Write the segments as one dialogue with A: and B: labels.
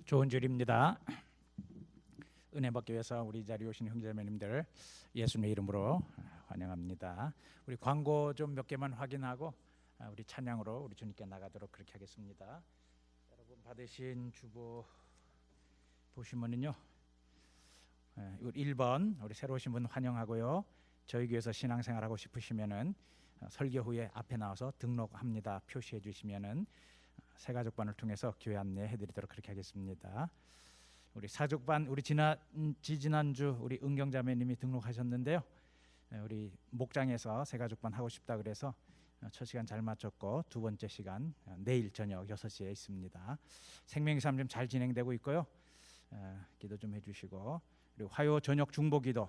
A: 좋은 줄입니다. 은혜받기 위해서 우리 자리에 오신 형제자매님들 예수님의 이름으로 환영합니다. 우리 광고 좀 몇 개만 확인하고 우리 찬양으로 우리 주님께 나가도록 그렇게 하겠습니다. 여러분 받으신 주보 보시면은요, 우리 1번 우리 새로 오신 분 환영하고요. 저희 교회에서 신앙생활하고 싶으시면은 설교 후에 앞에 나와서 등록합니다 표시해 주시면은 새가족반을 통해서 교회 안내해드리도록 그렇게 하겠습니다. 우리 사족반 우리 지난주 우리 은경자매님이 등록하셨는데요. 우리 목장에서 새가족반 하고 싶다 그래서 첫 시간 잘 마쳤고 두 번째 시간 내일 저녁 6시에 있습니다. 생명의 삶 좀 잘 진행되고 있고요. 기도 좀 해주시고, 그리고 화요 저녁 중보기도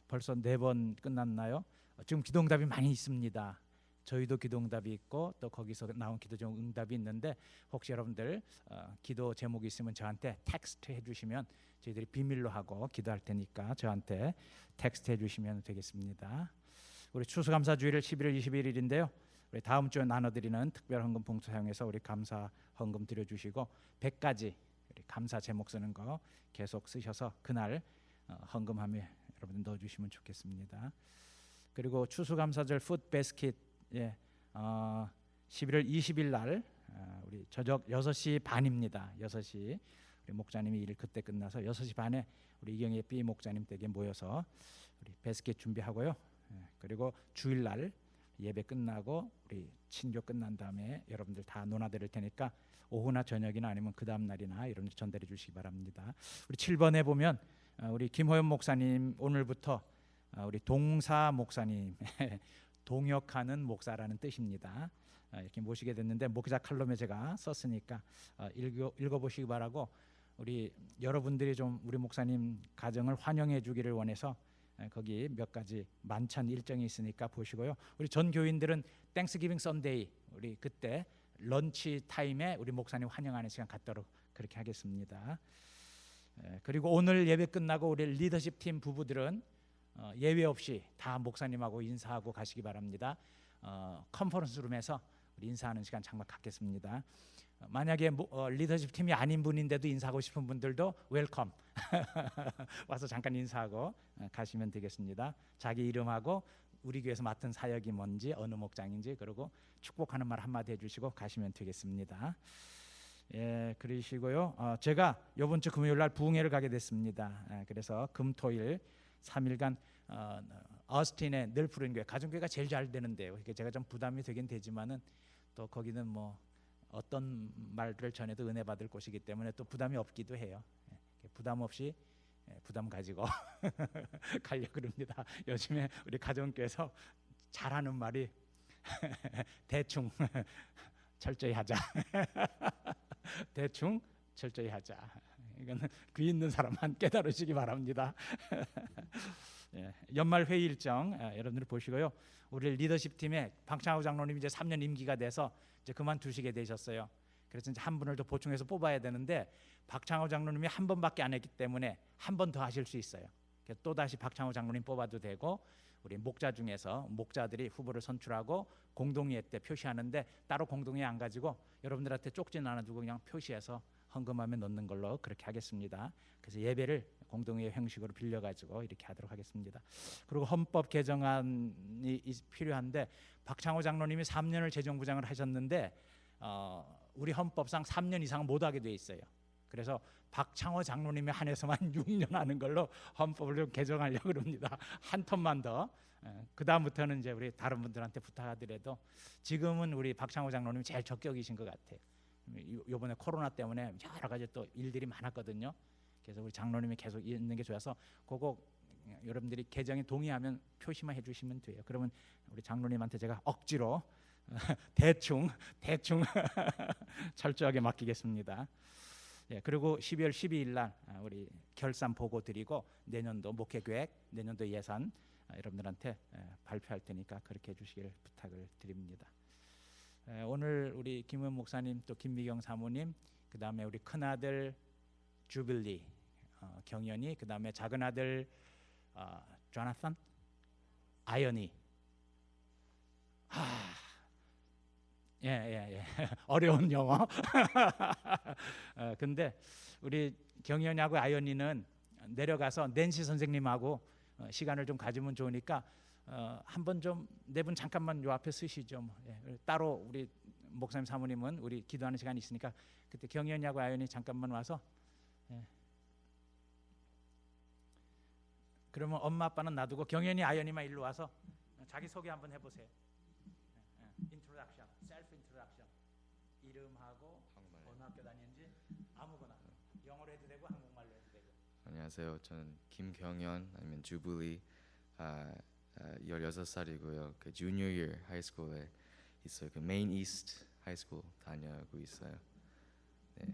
A: 벌써 4번 끝났나요? 지금 기도응답이 많이 있습니다. 저희도 기도응답이 있고 또 거기서 나온 기도 응답이 있는데, 혹시 여러분들 기도 제목이 있으면 저한테 텍스트 해주시면 저희들이 비밀로 하고 기도할 테니까 저한테 텍스트 해주시면 되겠습니다. 우리 추수감사주일 11월 21일인데요. 우리 다음 주에 나눠드리는 특별 헌금 봉투 사용해서 우리 감사 헌금 드려주시고 100가지 우리 감사 제목 쓰는 거 계속 쓰셔서 그날 헌금함에 여러분들 넣어주시면 좋겠습니다. 그리고 추수감사절 푸드베스킷 11월 20일 날 우리 저녁 6시 반입니다. 6시 우리 목사님이 일 그때 끝나서 6시 반에 우리 이경희 B 목사님 댁에 모여서 우리 베스킷 준비하고요. 그리고 주일날 예배 끝나고 우리 친교 끝난 다음에 여러분들 다 논하드릴 테니까 오후나 저녁이나 아니면 그 다음 날이나 여러분들 전달해 주시기 바랍니다. 우리 7번에 보면 우리 김호연 목사님 오늘부터 우리 동사 목사님 동역하는 목사라는 뜻입니다. 이렇게 모시게 됐는데 목자 칼럼에 제가 썼으니까 읽어보시기 바라고, 우리 여러분들이 좀 우리 목사님 가정을 환영해 주기를 원해서 거기 몇 가지 만찬 일정이 있으니까 보시고요. 우리 전 교인들은 땡스기빙 썬데이 우리 그때 런치 타임에 우리 목사님 환영하는 시간 갖도록 그렇게 하겠습니다. 그리고 오늘 예배 끝나고 우리 리더십 팀 부부들은 예외 없이 다 목사님하고 인사하고 가시기 바랍니다. 컨퍼런스 룸에서 우리 인사하는 시간 잠깐 갖겠습니다. 만약에 리더십 팀이 아닌 분인데도 인사하고 싶은 분들도 웰컴 와서 잠깐 인사하고 가시면 되겠습니다. 자기 이름하고 우리 교회에서 맡은 사역이 뭔지 어느 목장인지 그리고 축복하는 말 한마디 해주시고 가시면 되겠습니다. 그러시고요. 제가 이번 주 금요일 날 부흥회를 가게 됐습니다. 그래서 금토일 3일간 어스틴의 늘 푸른 교회 가정교회가 제일 잘 되는데요. 제가 좀 부담이 되긴 되지만은 또 거기는 뭐 어떤 말들을 전해도 은혜 받을 곳이기 때문에 또 부담이 없기도 해요. 부담 없이 부담 가지고 가려고 그럽니다. 요즘에 우리 가정교회에서 잘하는 말이 대충 철저히 하자. 대충 철저히 하자. 이거는 귀 있는 사람만 깨달으시기 바랍니다. 연말 회의 일정 여러분들 보시고요. 우리 리더십 팀에 박창호 장로님 이제 3년 임기가 돼서 이제 그만두시게 되셨어요. 그래서 이제 한 분을 더 보충해서 뽑아야 되는데 박창호 장로님이 한 번밖에 안 했기 때문에 한 번 더 하실 수 있어요. 또 다시 박창호 장로님 뽑아도 되고, 우리 목자 중에서 목자들이 후보를 선출하고 공동의회 때 표시하는데 따로 공동의회 안 가지고 여러분들한테 쪽지 나눠주고 그냥 표시해서 헌금함에 넣는 걸로 그렇게 하겠습니다. 그래서 예배를 공동의회 형식으로 빌려가지고 이렇게 하도록 하겠습니다. 그리고 헌법 개정안이 필요한데 박창호 장로님이 3년을 재정부장을 하셨는데 우리 헌법상 3년 이상은 못하게 돼 있어요. 그래서 박창호 장로님에 한해서만 6년 하는 걸로 헌법을 좀 개정하려고 합니다. 한 텀만 더. 그 다음부터는 이제 우리 다른 분들한테 부탁하더라도 지금은 우리 박창호 장로님이 제일 적격이신 것 같아요. 이번에 코로나 때문에 여러 가지 또 일들이 많았거든요. 그래서 우리 장로님이 계속 있는 게 좋아서 그거 여러분들이 개정에 동의하면 표시만 해주시면 돼요. 그러면 우리 장로님한테 제가 억지로 대충 철저하게 맡기겠습니다. 그리고 12월 12일 날 우리 결산 보고 드리고 내년도 목회 계획, 내년도 예산 여러분들한테 발표할 테니까 그렇게 해주시길 부탁을 드립니다. 오늘 우리 김은 목사님 또 김미경 사모님, 그 다음에 우리 큰 아들 주빌리 경연이, 그 다음에 작은 아들 조나산 아연이. 예. 어려운 영어. 근데 우리 경연이하고 아연이는 내려가서 낸시 선생님하고 시간을 좀 가지면 좋으니까 한번 좀 네 분 잠깐만 요 앞에 쓰시죠. 따로 우리 목사님 사모님은 우리 기도하는 시간이 있으니까 그때 경연이하고 아연이 잠깐만 와서. 그러면 엄마 아빠는 놔두고 경연이 아연이만 일로 와서 자기 소개 한번 해보세요. 인트로덕션, 셀프 인트로덕션. 이름하고 어느 학교 다니는지 아무거나. 영어로 해도 되고 한국말로 해도 되고.
B: 안녕하세요. 저는 김경현 아니면 주블리 16살이고요. 그 주니어 이어 하이스쿨에 있어요. 그 메인 이스트 하이스쿨 다녀고 있어요. 네.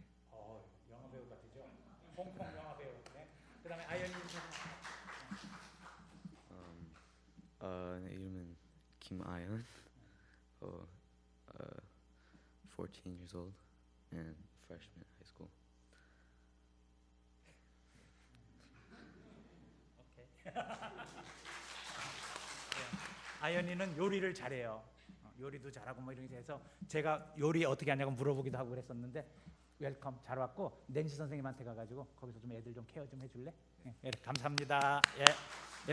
A: 영어 배우 같으죠? 홍콩 영어 배우. 네. 그다음에 아연이
C: 이름은 김아연. 14 years old and freshman high school.
A: 아연이는 요리를 잘해요. 요리도 잘하고 뭐 이런 게 해서 제가 요리 어떻게 하냐고 물어보기도 하고 그랬었는데 웰컴 잘 왔고 낸시 선생님한테 가가지고 거기서 좀 애들 좀 케어 좀 해줄래? 감사합니다.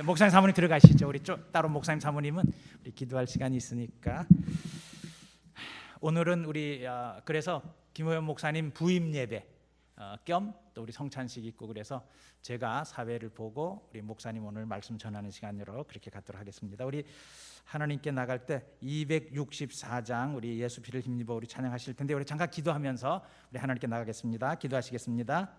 A: 목사님 사모님 들어가시죠. 우리 따로 목사님 사모님은 우리 기도할 시간이 있으니까. 오늘은 우리 그래서 김호연 목사님 부임 예배 겸 또 우리 성찬식 있고 그래서 제가 사회를 보고 우리 목사님 오늘 말씀 전하는 시간으로 그렇게 갖도록 하겠습니다. 우리 하나님께 나갈 때 264장 우리 예수 피를 힘입어 우리 찬양하실 텐데 우리 잠깐 기도하면서 우리 하나님께 나가겠습니다. 기도하시겠습니다.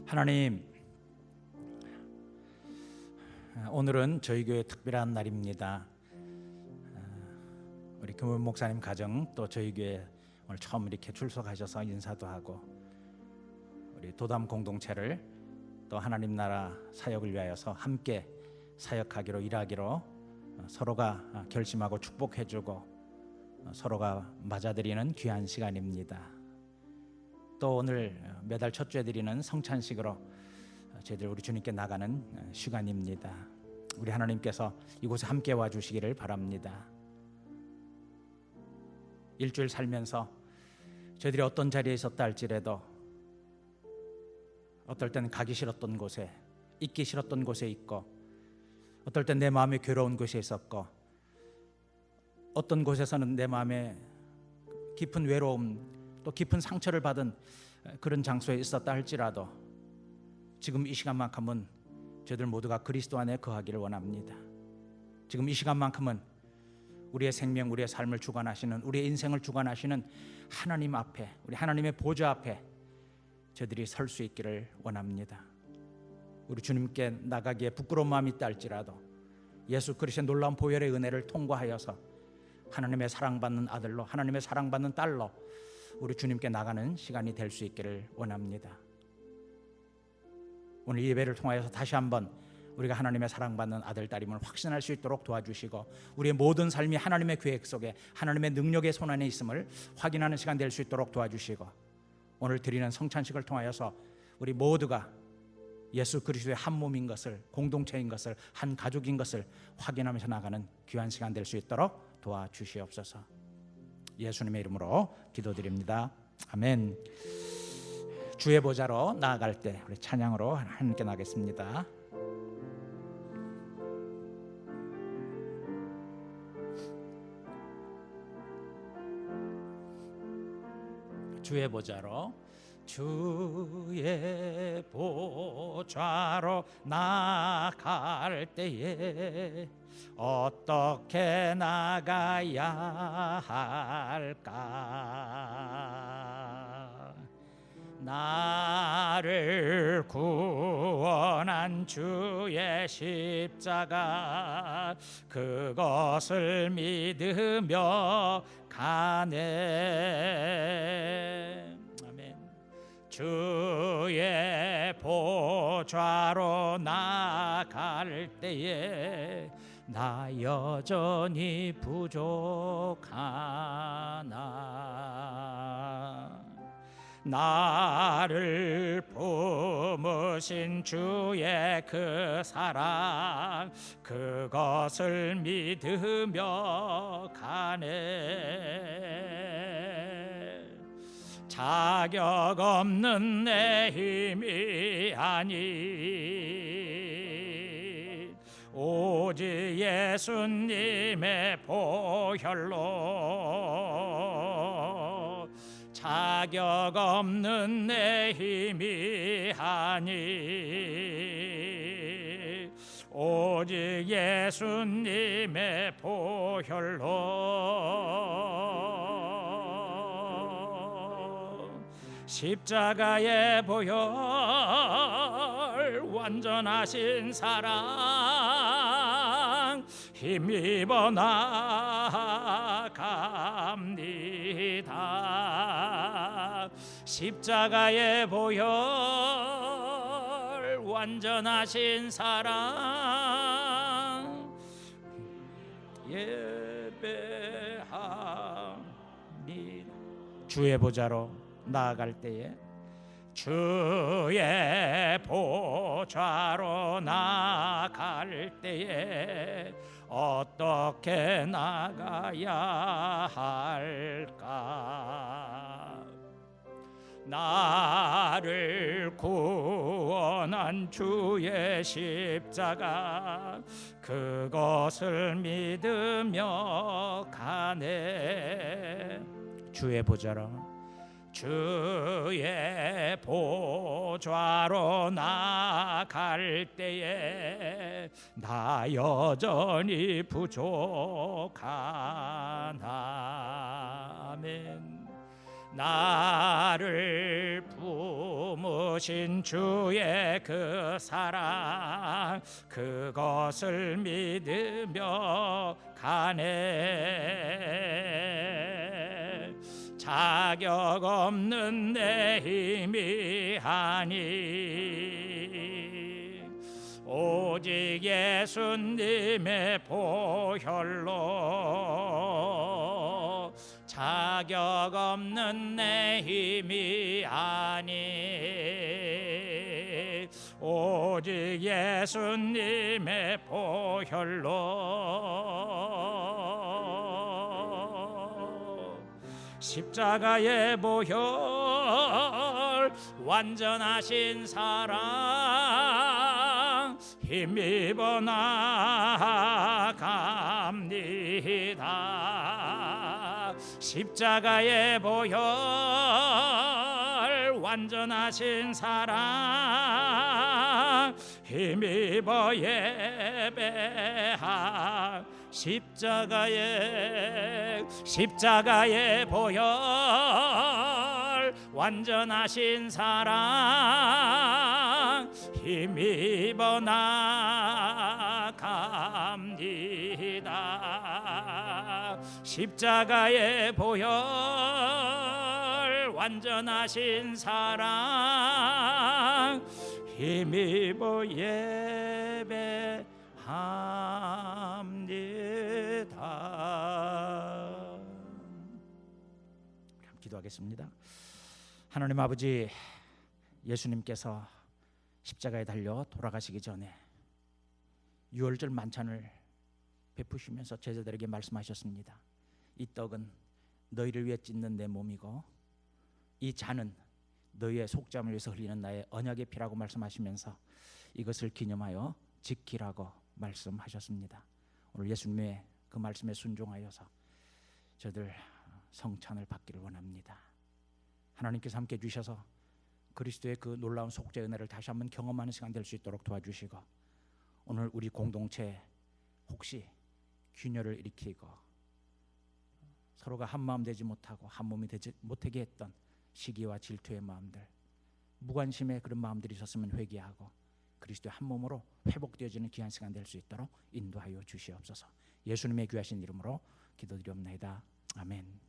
A: 하나님, 오늘은 저희 교회 특별한 날입니다. 우리 금원 목사님 가정 또 저희 교회 오늘 처음 이렇게 출석하셔서 인사도 하고 우리 도담 공동체를 또 하나님 나라 사역을 위하여서 함께 사역하기로 일하기로 서로가 결심하고 축복해주고 서로가 맞아들이는 귀한 시간입니다. 또 오늘 매달 첫 주에 드리는 성찬식으로 저희들 우리 주님께 나가는 시간입니다. 우리 하나님께서 이곳에 함께 와주시기를 바랍니다. 일주일 살면서 저희들이 어떤 자리에 있었다 할지라도 어떨 때는 가기 싫었던 곳에 있기 싫었던 곳에 있고 어떨 땐 내 마음이 괴로운 곳에 있었고 어떤 곳에서는 내 마음에 깊은 외로움 또 깊은 상처를 받은 그런 장소에 있었다 할지라도 지금 이 시간만큼은 저희들 모두가 그리스도 안에 거하기를 원합니다. 지금 이 시간만큼은 우리의 생명, 우리의 삶을 주관하시는 우리의 인생을 주관하시는 하나님 앞에 우리 하나님의 보좌 앞에 저희들이 설 수 있기를 원합니다. 우리 주님께 나가기에 부끄러운 마음이 있다 할지라도 예수 그리스도의 놀라운 보혈의 은혜를 통과하여서 하나님의 사랑받는 아들로 하나님의 사랑받는 딸로 우리 주님께 나가는 시간이 될 수 있기를 원합니다. 오늘 예배를 통하여서 다시 한번 우리가 하나님의 사랑받는 아들 딸임을 확신할 수 있도록 도와주시고 우리의 모든 삶이 하나님의 계획 속에 하나님의 능력의 손 안에 있음을 확인하는 시간 될 수 있도록 도와주시고 오늘 드리는 성찬식을 통하여서 우리 모두가 예수 그리스도의 한 몸인 것을 공동체인 것을 한 가족인 것을 확인하면서 나가는 귀한 시간 될 수 있도록 도와주시옵소서. 예수님의 이름으로 기도드립니다. 아멘. 주의 보좌로 나아갈 때 우리 찬양으로 함께 나가겠습니다. 주의 보좌로 주의 보좌로 나갈 때에 어떻게 나가야 할까? 나를 구원한 주의 십자가 그것을 믿으며 가네. 아멘. 주의 보좌로 나아갈 때에 나 여전히 부족하나. 나를 품으신 주의 그 사랑 그것을 믿으며 가네. 자격 없는 내 힘이 아니 오직 예수님의 보혈로 자격 없는 내 힘이 아니 오직 예수님의 보혈로 십자가의 보혈 완전하신 사랑 힘입어 나아갑니다. 십자가의 보혈 완전하신 사랑 예배합니다. 주의 보좌로 나아갈 때에 주의 보좌로 나아갈 때에 어떻게 나가야 할까? 나를 구원한 주의 십자가 그것을 믿으며 가네. 주의 보좌로 주의 보좌로 나아갈 때에 나 여전히 부족하나. 아멘. 나를 품으신 주의 그 사랑 그것을 믿으며 가네. 자격 없는 내 힘이 아니 오직 예수님의 보혈로 자격 없는 내 힘이 아니 오직 예수님의 보혈로 십자가의 보혈 완전하신 사랑 힘입어 나아갑니다. 십자가의 보혈 완전하신 사랑 힘입어 예배하 십자가의 보혈 완전하신 사랑 힘입어 나갑니다. 십자가의 보혈 완전하신 사랑 힘입어 예배합니다. 기도하겠습니다. 하나님 아버지, 예수님께서 십자가에 달려 돌아가시기 전에 유월절 만찬을 베푸시면서 제자들에게 말씀하셨습니다. 이 떡은 너희를 위해 찢는 내 몸이고 이 잔은 너희의 속죄함을 위해서 흘리는 나의 언약의 피라고 말씀하시면서 이것을 기념하여 지키라고 말씀하셨습니다. 오늘 예수님의 그 말씀에 순종하여서 저들 성찬을 받기를 원합니다. 하나님께서 함께 주셔서 그리스도의 그 놀라운 속죄 은혜를 다시 한번 경험하는 시간 될 수 있도록 도와주시고, 오늘 우리 공동체 혹시 균열을 일으키고 서로가 한 마음 되지 못하고 한 몸이 되지 못하게 했던 시기와 질투의 마음들 무관심의 그런 마음들이 있었으면 회개하고 그리스도의 한 몸으로 회복되어지는 귀한 시간 될 수 있도록 인도하여 주시옵소서. 예수님의 귀하신 이름으로 기도드리옵나이다. 아멘.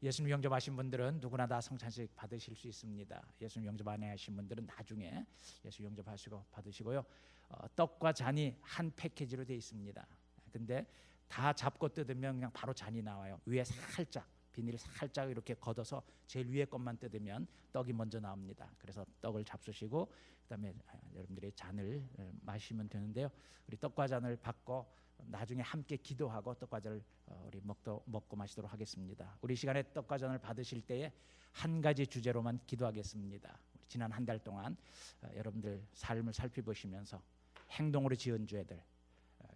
A: 예수님 영접하신 분들은 누구나 다 성찬식 받으실 수 있습니다. 예수님 영접 안 하신 분들은 나중에 예수 영접하시고 받으시고요. 떡과 잔이 한 패키지로 되어 있습니다. 근데 다 잡고 뜯으면 그냥 바로 잔이 나와요. 위에 살짝 비닐 살짝 이렇게 걷어서 제일 위에 것만 뜯으면 떡이 먼저 나옵니다. 그래서 떡을 잡수시고 그다음에 여러분들이 잔을 마시면 되는데요. 우리 떡과 잔을 받고 나중에 함께 기도하고 떡과 잔을 우리 먹고 마시도록 하겠습니다. 우리 시간에 떡과 잔을 받으실 때에 한 가지 주제로만 기도하겠습니다. 우리 지난 한 달 동안 여러분들 삶을 살펴보시면서 행동으로 지은 죄들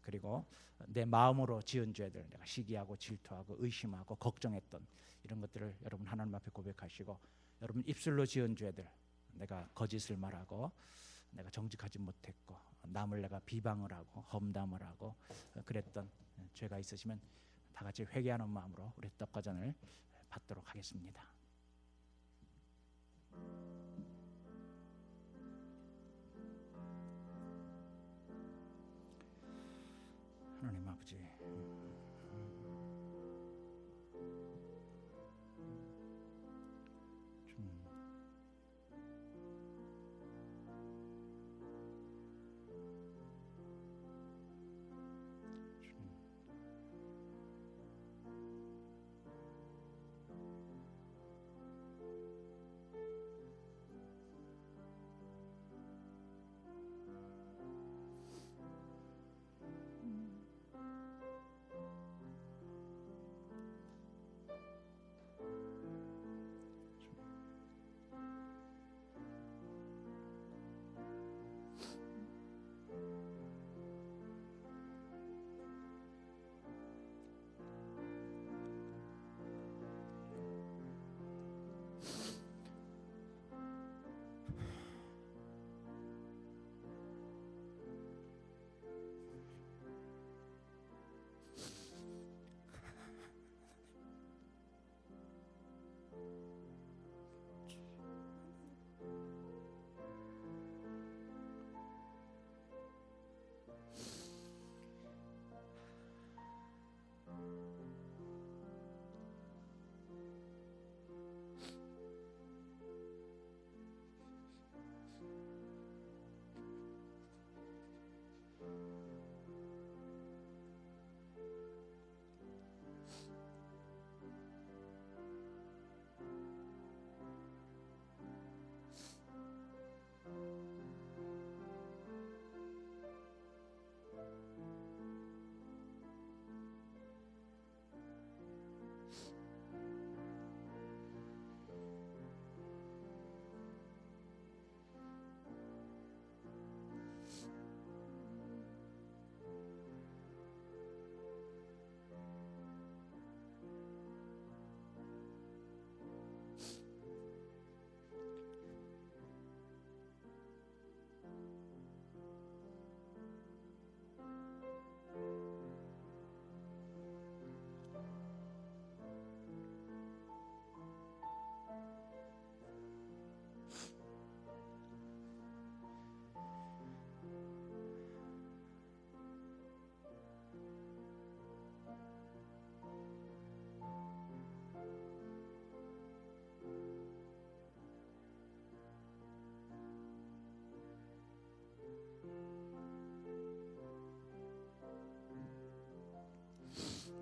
A: 그리고 내 마음으로 지은 죄들, 내가 시기하고 질투하고 의심하고 걱정했던 이런 것들을 여러분 하나님 앞에 고백하시고, 여러분 입술로 지은 죄들, 내가 거짓을 말하고 내가 정직하지 못했고 남을 내가 비방을 하고 험담을 하고 그랬던 죄가 있으시면 다 같이 회개하는 마음으로 우리 떡과 잔을 받도록 하겠습니다. 하나님 아버지,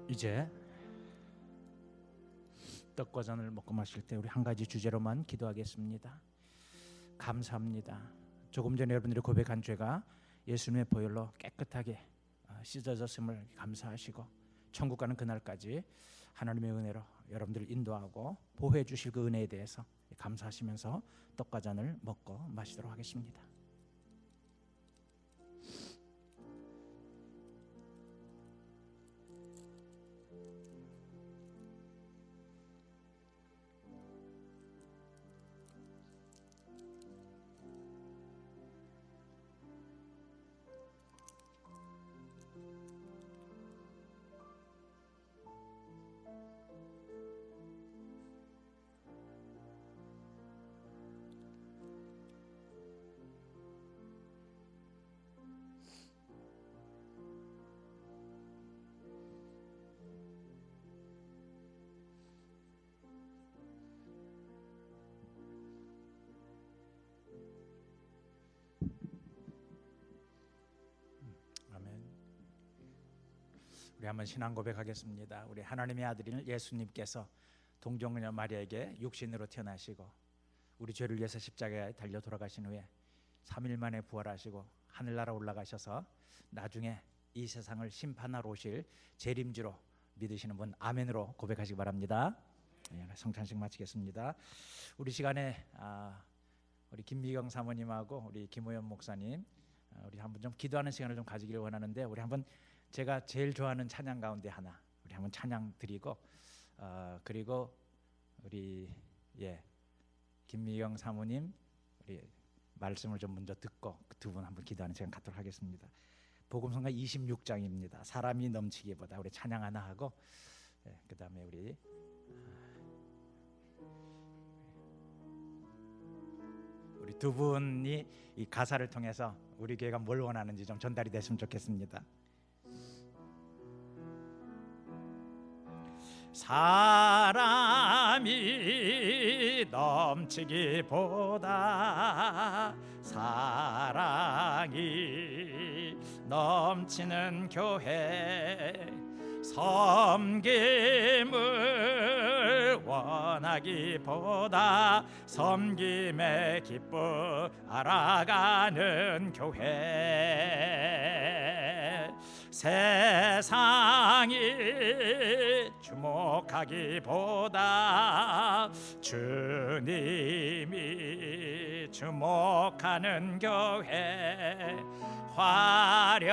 A: 이제 떡과 잔을 먹고 마실 때 우리 한 가지 주제로만 기도하겠습니다. 감사합니다. 조금 전에 여러분들이 고백한 죄가 예수님의 보혈로 깨끗하게 씻어졌음을 감사하시고 천국 가는 그날까지 하나님의 은혜로 여러분들을 인도하고 보호해 주실 그 은혜에 대해서 감사하시면서 떡과 잔을 먹고 마시도록 하겠습니다. 우리 한번 신앙 고백하겠습니다. 우리 하나님의 아들인 예수님께서 동정녀 마리아에게 육신으로 태어나시고 우리 죄를 위해서 십자가에 달려 돌아가신 후에 3일 만에 부활하시고 하늘나라 올라가셔서 나중에 이 세상을 심판하러 오실 재림주로 믿으시는 분 아멘으로 고백하시기 바랍니다. 성찬식 마치겠습니다. 우리 시간에 우리 김미경 사모님하고 우리 김호연 목사님 우리 한번 좀 기도하는 시간을 좀 가지기를 원하는데, 우리 한번 제가 제일 좋아하는 찬양 가운데 하나 우리 한번 찬양 드리고 그리고 우리 김미경 사모님 우리 말씀을 좀 먼저 듣고 두 분 한번 기도하는 시간 갖도록 하겠습니다. 복음성가 26장입니다. 사람이 넘치기보다 우리 찬양 하나 하고 그 다음에 우리 두 분이 이 가사를 통해서 우리 교회가 뭘 원하는지 좀 전달이 됐으면 좋겠습니다. 사람이 넘치기보다 사랑이 넘치는 교회, 섬김을 원하기보다 섬김의 기쁨 알아가는 교회, 세상이 주목하기보다 주님이 주목하는 교회, 화려한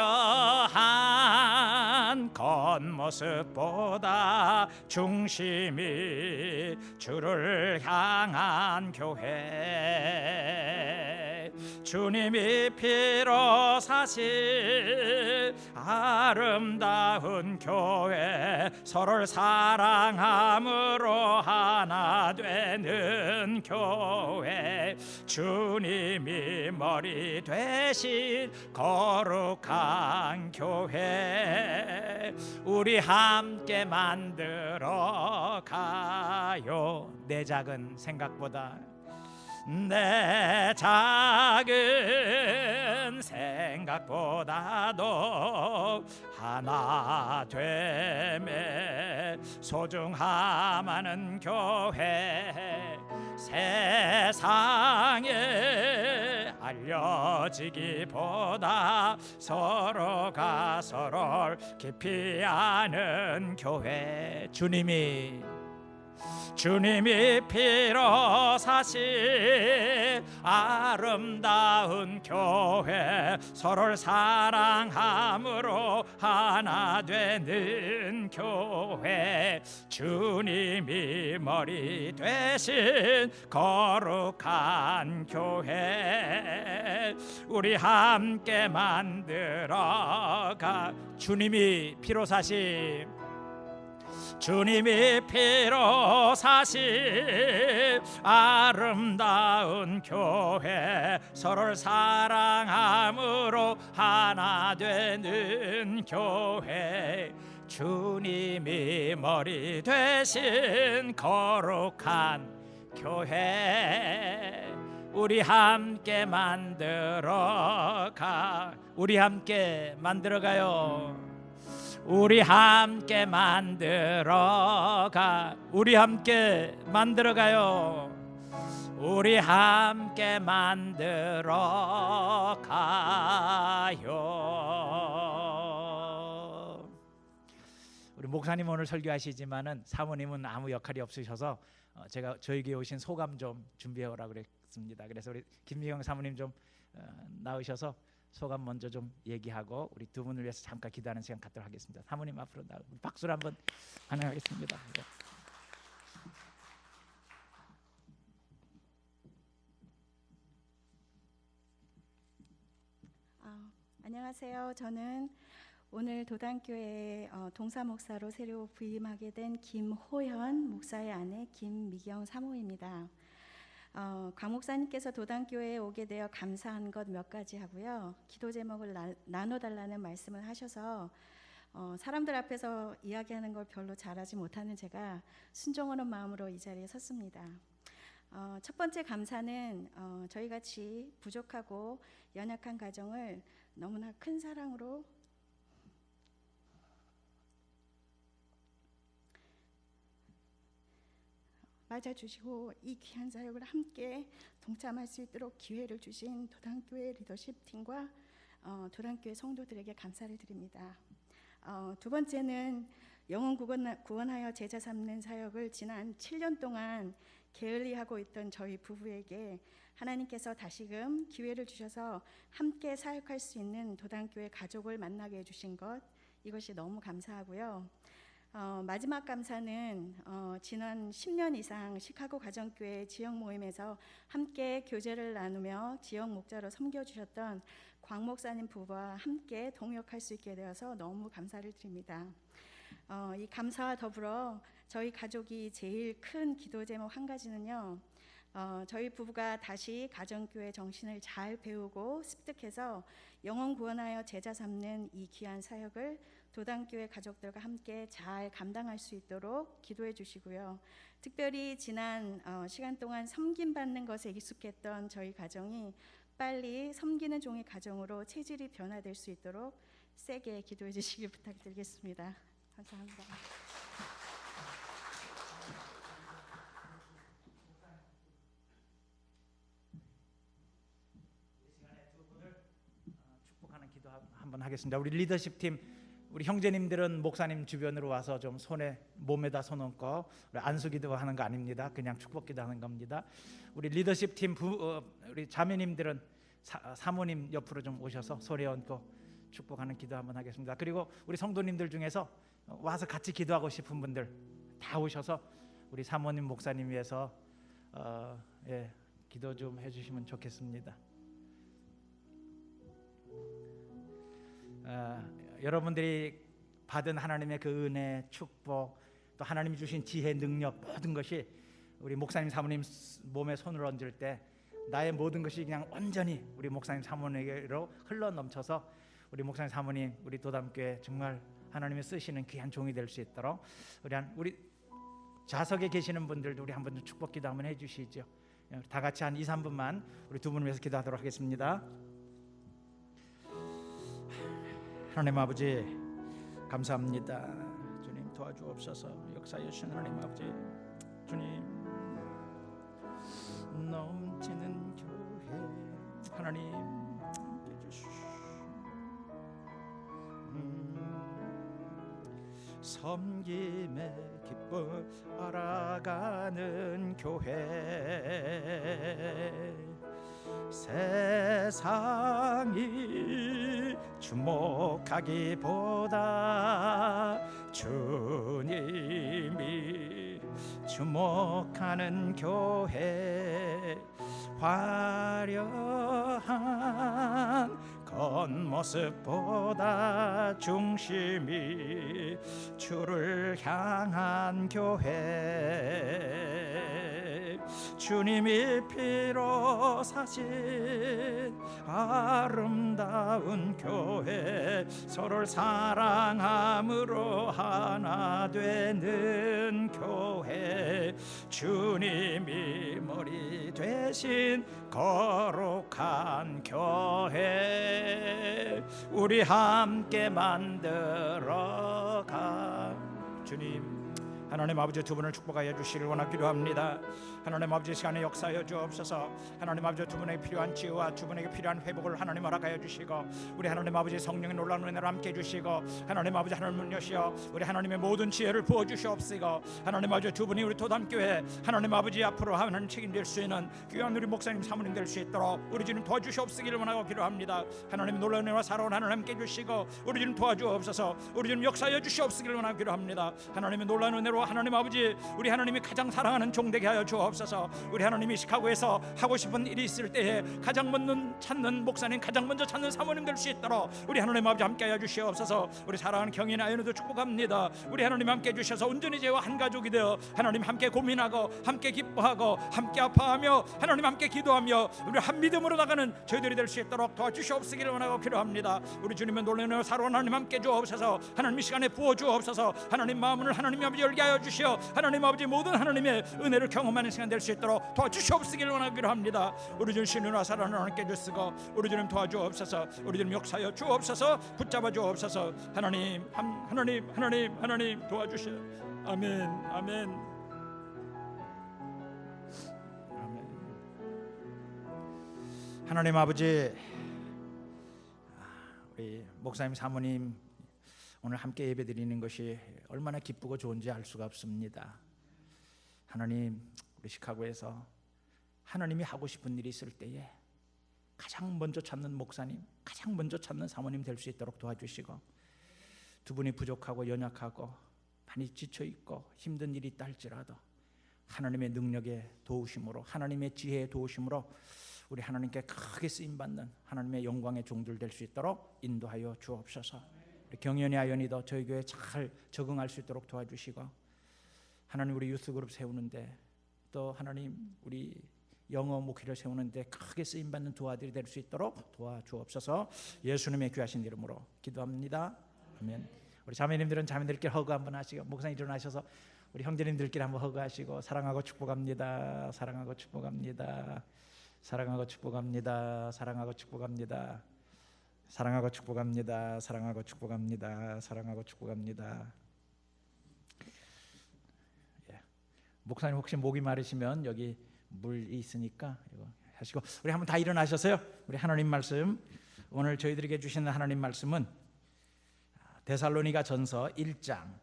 A: 겉모습보다 중심이 주를 향한 교회, 주님이 피로 사신 아름다운 교회, 서로를 사랑함으로 하나 되는 교회, 주님이 머리 되신 거룩한 교회, 우리 함께 만들어 가요. 내 작은 생각보다 내 작은 생각보다도 하나 됨에 소중함하는 교회, 세상에 알려지기보다 서로가 서로를 깊이 아는 교회, 주님이 피로 사신 아름다운 교회, 서로를 사랑함으로 하나 되는 교회, 주님이 머리 되신 거룩한 교회, 우리 함께 만들어가. 주님이 피로 사신 아름다운 교회, 서로를 사랑함으로 하나 되는 교회, 주님이 머리 되신 거룩한 교회, 우리 함께 만들어가. 우리 함께 만들어가요. 우리 함께 만들어가. 우리 함께 만들어가요. 우리 함께 만들어가요. 우리 목사님 오늘 설교하시지만은 사모님은 아무 역할이 없으셔서 제가 저희 교회 오신 소감 좀 준비해 오라고 그랬습니다. 그래서 우리 김미경 사모님 좀 나오셔서 소감 먼저 좀 얘기하고 우리 두 분을 위해서 잠깐 기도하는 시간 갖도록 하겠습니다. 사모님 앞으로 나오고 박수로 한번 환영하겠습니다.
D: 안녕하세요. 저는 오늘 도단교회 동사 목사로 새로 부임하게 된 김호현 목사의 아내 김미경 사모입니다. 강 목사님께서 도단교회에 오게 되어 감사한 것 몇 가지 하고요, 기도 제목을 나눠달라는 말씀을 하셔서 사람들 앞에서 이야기하는 걸 별로 잘하지 못하는 제가 순종하는 마음으로 이 자리에 섰습니다. 첫 번째 감사는 저희같이 부족하고 연약한 가정을 너무나 큰 사랑으로 맞아주시고 이 귀한 사역을 함께 동참할 수 있도록 기회를 주신 도단교회 리더십 팀과 도단교회 성도들에게 감사를 드립니다. 두 번째는 영혼 구원하여 제자 삼는 사역을 지난 7년 동안 게을리하고 있던 저희 부부에게 하나님께서 다시금 기회를 주셔서 함께 사역할 수 있는 도단교회 가족을 만나게 해주신 것, 이것이 너무 감사하고요. 마지막 감사는 지난 10년 이상 시카고 가정교회 지역 모임에서 함께 교제를 나누며 지역 목자로 섬겨주셨던 광 목사님 부부와 함께 동역할 수 있게 되어서 너무 감사를 드립니다. 이 감사와 더불어 저희 가족이 제일 큰 기도 제목 한 가지는요, 저희 부부가 다시 가정교회 정신을 잘 배우고 습득해서 영혼 구원하여 제자 삼는 이 귀한 사역을 도단교회 가족들과 함께 잘 감당할 수 있도록 기도해 주시고요. 특별히 지난 시간 동안 섬김받는 것에 익숙했던 저희 가정이 빨리 섬기는 종의 가정으로 체질이 변화될 수 있도록 세게 기도해 주시길 부탁드리겠습니다. 감사합니다.
A: 축복하는 기도 한번 하겠습니다. 우리 리더십 팀, 우리 형제님들은 목사님 주변으로 와서 좀 몸에다 손 얹고 안수기도 하는 거 아닙니다. 그냥 축복기도 하는 겁니다. 우리 리더십 팀 우리 자매님들은 사모님 옆으로 좀 오셔서 손에 얹고 축복하는 기도 한번 하겠습니다. 그리고 우리 성도님들 중에서 와서 같이 기도하고 싶은 분들 다 오셔서 우리 사모님 목사님 위해서 기도 좀 해주시면 좋겠습니다. 여러분들이 받은 하나님의 그 은혜, 축복, 또 하나님이 주신 지혜, 능력, 모든 것이 우리 목사님 사모님 몸에 손을 얹을 때 나의 모든 것이 그냥 온전히 우리 목사님 사모님에게로 흘러 넘쳐서 우리 목사님 사모님, 우리 도담교회 정말 하나님이 쓰시는 귀한 종이 될 수 있도록 우리 좌석에 계시는 분들도 우리 한번 축복 기도 한번 해주시죠. 다 같이 한 2, 3분만 우리 두 분을 위해서 기도하도록 하겠습니다. 하나님 아버지 감사합니다. 주님 도와주옵소서. 역사해 주신 하나님 아버지, 주님 넘치는 교회 하나님 함께 주시오. 섬김의 기쁨 알아가는 교회, 세상이 주목하기보다 주님이 주목하는 교회, 화려한 겉모습보다 중심이 주를 향한 교회, 주님이 피로 사신 아름다운 교회, 서로를 사랑함으로 하나 되는 교회, 주님이 머리 되신 거룩한 교회, 우리 함께 만들어가. 주님 하나님 아버지 두 분을 축복하여 주시길 원하기도 합니다. 하나님 아버지 시간에 역사하여 주옵소서. 하나님 아버지 두 분에게 필요한 치유와 두 분에게 필요한 회복을 하나님 허락하여 주시고, 우리 하나님 아버지 성령의 놀라운 은혜로 함께 해주시고, 하나님 아버지 하늘 문 여시어 우리 하나님의 모든 지혜를 부어주시옵시고, 하나님 아버지 두 분이 우리 도담교회 하나님 아버지 앞으로 하나님 책임질 수 있는 귀한 우리 목사님 사모님 될 수 있도록 우리 주님 도와주시옵시기를 원하고 기도합니다. 하나님 놀라운 은혜와 살아온 하나님 함께 해주시고 우리 주님 도와주옵소서. 우리 주님 역사하여 주시옵시기를 원하고 기도합니다. 하나님의 놀라운 은혜로 하나님 아버지 우리 하나님이 가장 사랑하는 종되게 하여 주옵소서. 우리 하나님이 시카고에서 하고 싶은 일이 있을 때에 가장 먼저 찾는 목사님, 가장 먼저 찾는 사모님 될 수 있도록 우리 하나님 아버지 함께 하여 주시옵소서. 우리 사랑하는 경인 아연우도 축복합니다. 우리 하나님 함께 해주셔서 온전히 저와 한 가족이 되어 하나님 함께 고민하고 함께 기뻐하고 함께 아파하며 하나님 함께 기도하며 우리 한 믿음으로 나가는 저희들이 될 수 있도록 도와주시옵시기를 원하고 기도합니다. 우리 주님의 놀라운 사랑하는 하나님 함께 주옵소서. 하나님 이 시간에 부어주옵소서. 하나님 마음을 하나님 아버지 열게 하여 주시어 하나님 아버지 모든 하나님의 은혜를 경험하는 시간 될 수 있도록 도와주시옵시기를 원하기로 합니다. 우리 주님 신은화 사랑을 하나님께 주시고 우리 주님 도와주옵소서. 우리 주님 역사여 주옵소서. 붙잡아 주옵소서. 하나님 도와주시오. 아멘. 하나님 아버지, 우리 목사님 사모님 오늘 함께 예배드리는 것이 얼마나 기쁘고 좋은지 알 수가 없습니다. 하나님, 우리 시카고에서 하나님이 하고 싶은 일이 있을 때에 가장 먼저 찾는 목사님, 가장 먼저 찾는 사모님 될 수 있도록 도와주시고, 두 분이 부족하고 연약하고 많이 지쳐있고 힘든 일이 있다 할지라도 하나님의 능력의 도우심으로, 하나님의 지혜의 도우심으로 우리 하나님께 크게 쓰임받는 하나님의 영광의 종들 될 수 있도록 인도하여 주옵소서. 우리 경연이 아연이도 저희 교회에 잘 적응할 수 있도록 도와주시고, 하나님 우리 유스그룹 세우는데, 또 하나님 우리 영어 목회를 세우는데 크게 쓰임받는 두 아들이 될 수 있도록 도와주옵소서. 예수님의 귀하신 이름으로 기도합니다. 아멘. 우리 자매님들은 자매들끼리 허그 한번 하시고, 목사님 일어나셔서 우리 형제님들끼리 한번 허그하시고, 사랑하고 축복합니다. 사랑하고 축복합니다. 사랑하고 축복합니다. 사랑하고 축복합니다. 사랑하고 축복합니다. 사랑하고 축복합니다. 사랑하고 축복합니다. 예. 목사님 혹시 목이 마르시면 여기 물이 있으니까 이거 하시고, 우리 한번 다 일어나셔서요. 우리 하나님 말씀, 오늘 저희들에게 주시는 하나님 말씀은 데살로니가 전서 1장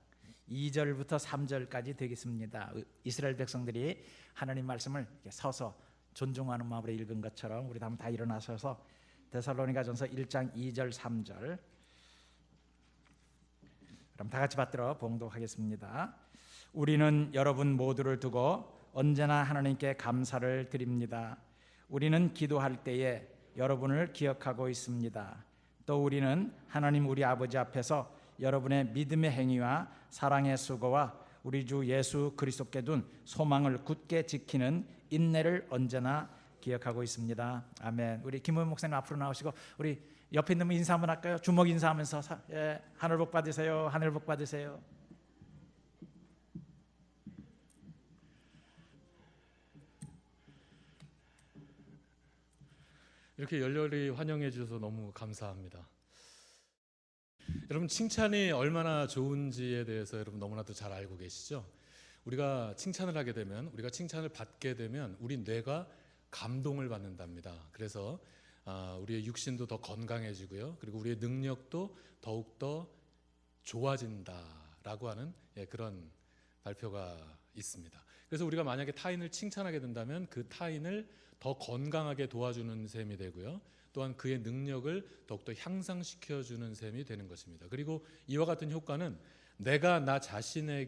A: 2절부터 3절까지 되겠습니다. 이스라엘 백성들이 하나님 말씀을 이렇게 서서 존중하는 마음으로 읽은 것처럼 우리 한번 다 일어나셔서 데살로니가 전서 1장 2절 3절 그럼 다 같이 받들어 봉독하겠습니다. 우리는 여러분 모두를 두고 언제나 하나님께 감사를 드립니다. 우리는 기도할 때에 여러분을 기억하고 있습니다. 또 우리는 하나님 우리 아버지 앞에서 여러분의 믿음의 행위와 사랑의 수고와 우리 주 예수 그리스도께 둔 소망을 굳게 지키는 인내를 언제나 기억하고 있습니다. 아멘. 우리 김호연 목사님 앞으로 나오시고 우리 옆에 있는 분 인사 한번 할까요? 주먹 인사하면서 하늘 복 받으세요. 하늘 복 받으세요.
E: 이렇게 열렬히 환영해 주셔서 너무 감사합니다. 여러분, 칭찬이 얼마나 좋은지에 대해서 여러분 너무나도 잘 알고 계시죠? 우리가 칭찬을 하게 되면, 우리가 칭찬을 받게 되면 우리 뇌가 감동을 받는답니다. 그래서 우리의 육신도 더 건강해지고요, 그리고 우리의 능력도 더욱더 좋아진다라고 하는 그런 발표가 있습니다. 그래서 우리가 만약에 타인을 칭찬하게 된다면 그 타인을 더 건강하게 도와주는 셈이 되고요, 또한 그의 능력을 더욱더 향상시켜주는 셈이 되는 것입니다. 그리고 이와 같은 효과는 내가 나 자신을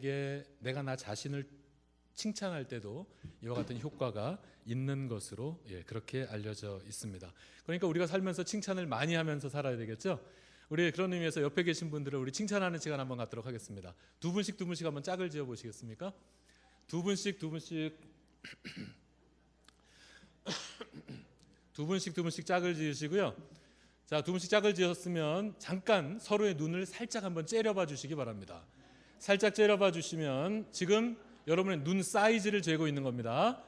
E: 칭찬할 때도 이와 같은 효과가 있는 것으로 그렇게 알려져 있습니다. 그러니까 우리가 살면서 칭찬을 많이 하면서 살아야 되겠죠. 우리 그런 의미에서 옆에 계신 분들을 우리 칭찬하는 시간 한번 갖도록 하겠습니다. 두 분씩 한번 짝을 지어 보시겠습니까? 두 분씩 짝을 지으시고요. 자, 두 분씩 짝을 지었으면 잠깐 서로의 눈을 살짝 한번 째려봐 주시기 바랍니다. 살짝 째려봐 주시면 지금 여러분의 눈 사이즈를 재고 있는 겁니다.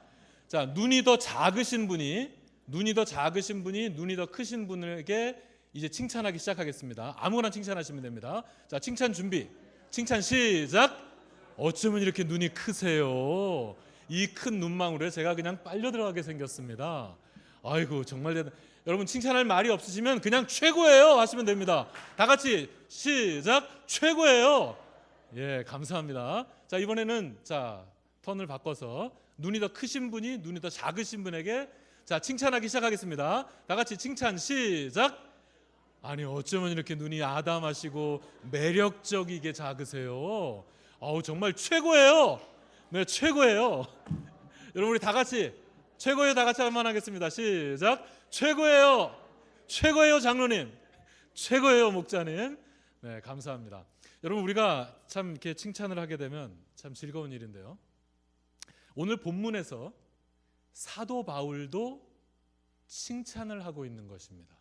E: 자, 눈이 더 작으신 분이 눈이 더 크신 분에게 이제 칭찬하기 시작하겠습니다. 아무거나 칭찬하시면 됩니다. 자, 칭찬 준비. 칭찬 시작. 어쩌면 이렇게 눈이 크세요. 이 큰 눈망울에 제가 그냥 빨려 들어가게 생겼습니다. 아이고, 정말 여러분, 칭찬할 말이 없으시면 그냥 최고예요 하시면 됩니다. 다 같이 시작. 최고예요. 예, 감사합니다. 자, 이번에는 턴을 바꿔서 눈이 더 크신 분이 눈이 더 작으신 분에게 칭찬하기 시작하겠습니다. 다 같이 칭찬 시작. 아니, 어쩌면 이렇게 눈이 아담하시고 매력적이게 작으세요. 정말 최고예요. 네, 최고예요. 여러분, 우리 다 같이 최고예요. 다 같이 한번 하겠습니다. 시작. 최고예요. 최고예요, 장로님. 최고예요, 목자님. 네, 감사합니다. 여러분, 우리가 참 이렇게 칭찬을 하게 되면 참 즐거운 일인데요. 오늘 본문에서 사도 바울도 칭찬을 하고 있는 것입니다.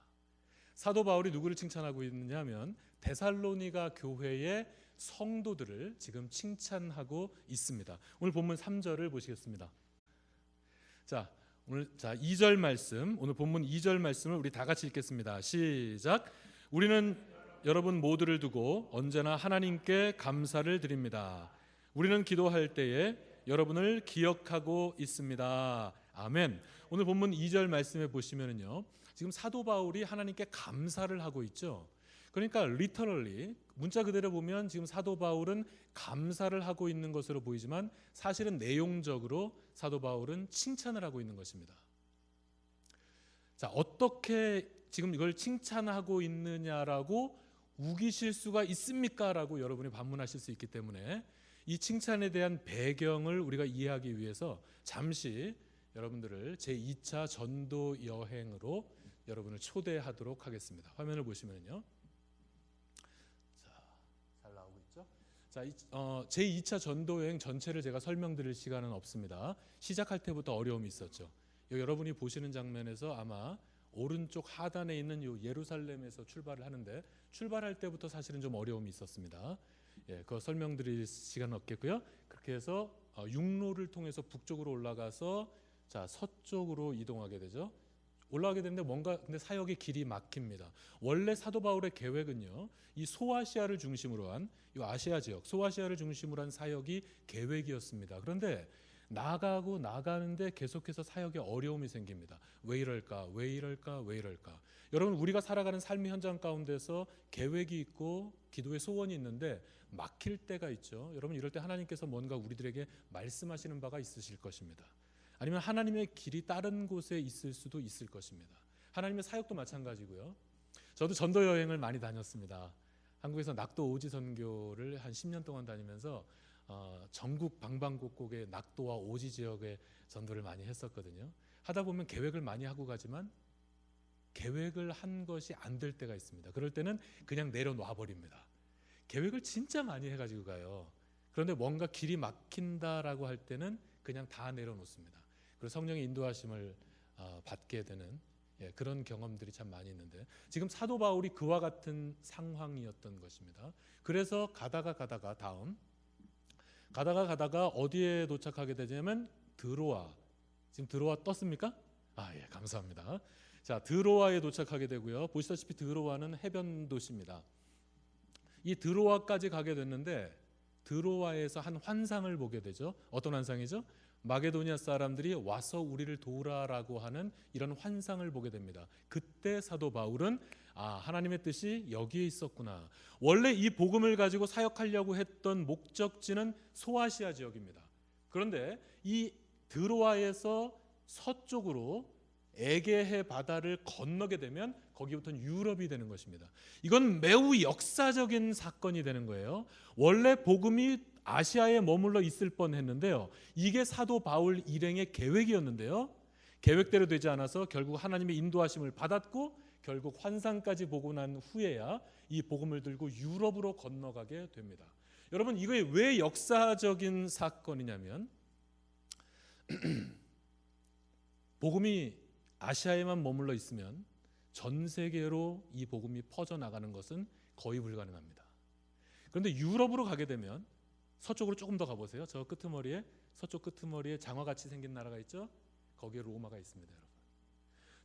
E: 사도 바울이 누구를 칭찬하고 있느냐 하면 데살로니가 교회의 성도들을 지금 칭찬하고 있습니다. 오늘 본문 3절을 보시겠습니다. 자, 오늘 2절 말씀, 오늘 본문 2절 말씀을 우리 다 같이 읽겠습니다. 시작. 우리는 여러분 모두를 두고 언제나 하나님께 감사를 드립니다. 우리는 기도할 때에 여러분을 기억하고 있습니다. 아멘. 오늘 본문 2절 말씀에 보시면은요. 지금 사도 바울이 하나님께 감사를 하고 있죠. 그러니까 literally 문자 그대로 보면 지금 사도 바울은 감사를 하고 있는 것으로 보이지만 사실은 내용적으로 사도 바울은 칭찬을 하고 있는 것입니다. 자, 어떻게 지금 이걸 칭찬하고 있느냐라고 우기실 수가 있습니까? 라고 여러분이 반문하실 수 있기 때문에 이 칭찬에 대한 배경을 우리가 이해하기 위해서 잠시 여러분들을 제2차 전도 여행으로 여러분을 초대하도록 하겠습니다. 화면을 보시면요. 자, 잘 나오고 있죠? 자, 제2차 전도 여행 전체를 제가 설명드릴 시간은 없습니다. 시작할 때부터 어려움이 있었죠. 여러분이 보시는 장면에서 아마 오른쪽 하단에 있는 요 예루살렘에서 출발을 하는데 출발할 때부터 사실은 좀 어려움이 있었습니다. 예, 그거 설명드릴 시간은 없겠고요. 그렇게 해서 육로를 통해서 북쪽으로 올라가서 자 서쪽으로 이동하게 되죠. 올라가게 되는데 뭔가 근데 사역의 길이 막힙니다. 원래 사도 바울의 계획은요, 이 소아시아를 중심으로 한 이 아시아 지역, 소아시아를 중심으로 한 사역이 계획이었습니다. 그런데 나가는데 계속해서 사역에 어려움이 생깁니다. 왜 이럴까? 왜 이럴까? 왜 이럴까? 여러분 우리가 살아가는 삶의 현장 가운데서 계획이 있고 기도의 소원이 있는데 막힐 때가 있죠. 여러분 이럴 때 하나님께서 뭔가 우리들에게 말씀하시는 바가 있으실 것입니다. 아니면 하나님의 길이 다른 곳에 있을 수도 있을 것입니다. 하나님의 사역도 마찬가지고요. 저도 전도 여행을 많이 다녔습니다. 한국에서 낙도 오지 선교를 한 10년 동안 다니면서 전국 방방곡곡의 낙도와 오지 지역의 전도를 많이 했었거든요. 하다 보면 계획을 많이 하고 가지만 계획을 한 것이 안 될 때가 있습니다. 그럴 때는 그냥 내려놔 버립니다. 계획을 진짜 많이 해가지고 가요. 그런데 뭔가 길이 막힌다라고 할 때는 그냥 다 내려놓습니다. 그리고 성령의 인도하심을 받게 되는 그런 경험들이 참 많이 있는데 지금 사도 바울이 그와 같은 상황이었던 것입니다. 그래서 가다가 어디에 도착하게 되냐면 드로아. 지금 드로아 떴습니까? 아, 예, 감사합니다. 자, 드로아에 도착하게 되고요. 보시다시피 드로아는 해변 도시입니다. 이 드로아까지 가게 됐는데 드로아에서 한 환상을 보게 되죠. 어떤 환상이죠? 마게도니아 사람들이 와서 우리를 도우라라고 하는 이런 환상을 보게 됩니다. 그때 사도 바울은 하나님의 뜻이 여기에 있었구나. 원래 이 복음을 가지고 사역하려고 했던 목적지는 소아시아 지역입니다. 그런데 이 드로아에서 서쪽으로 에게해 바다를 건너게 되면 거기부터는 유럽이 되는 것입니다. 이건 매우 역사적인 사건이 되는 거예요. 원래 복음이 아시아에 머물러 있을 뻔했는데요. 이게 사도 바울 일행의 계획이었는데요. 계획대로 되지 않아서 결국 하나님의 인도하심을 받았고 결국 환상까지 보고 난 후에야 이 복음을 들고 유럽으로 건너가게 됩니다. 여러분 이게 왜 역사적인 사건이냐면 복음이 아시아에만 머물러 있으면 전 세계로 이 복음이 퍼져나가는 것은 거의 불가능합니다. 그런데 유럽으로 가게 되면 서쪽으로 조금 더 가보세요. 저 끄트머리에 서쪽 끄트머리에 장화같이 생긴 나라가 있죠. 거기에 로마가 있습니다. 여러분.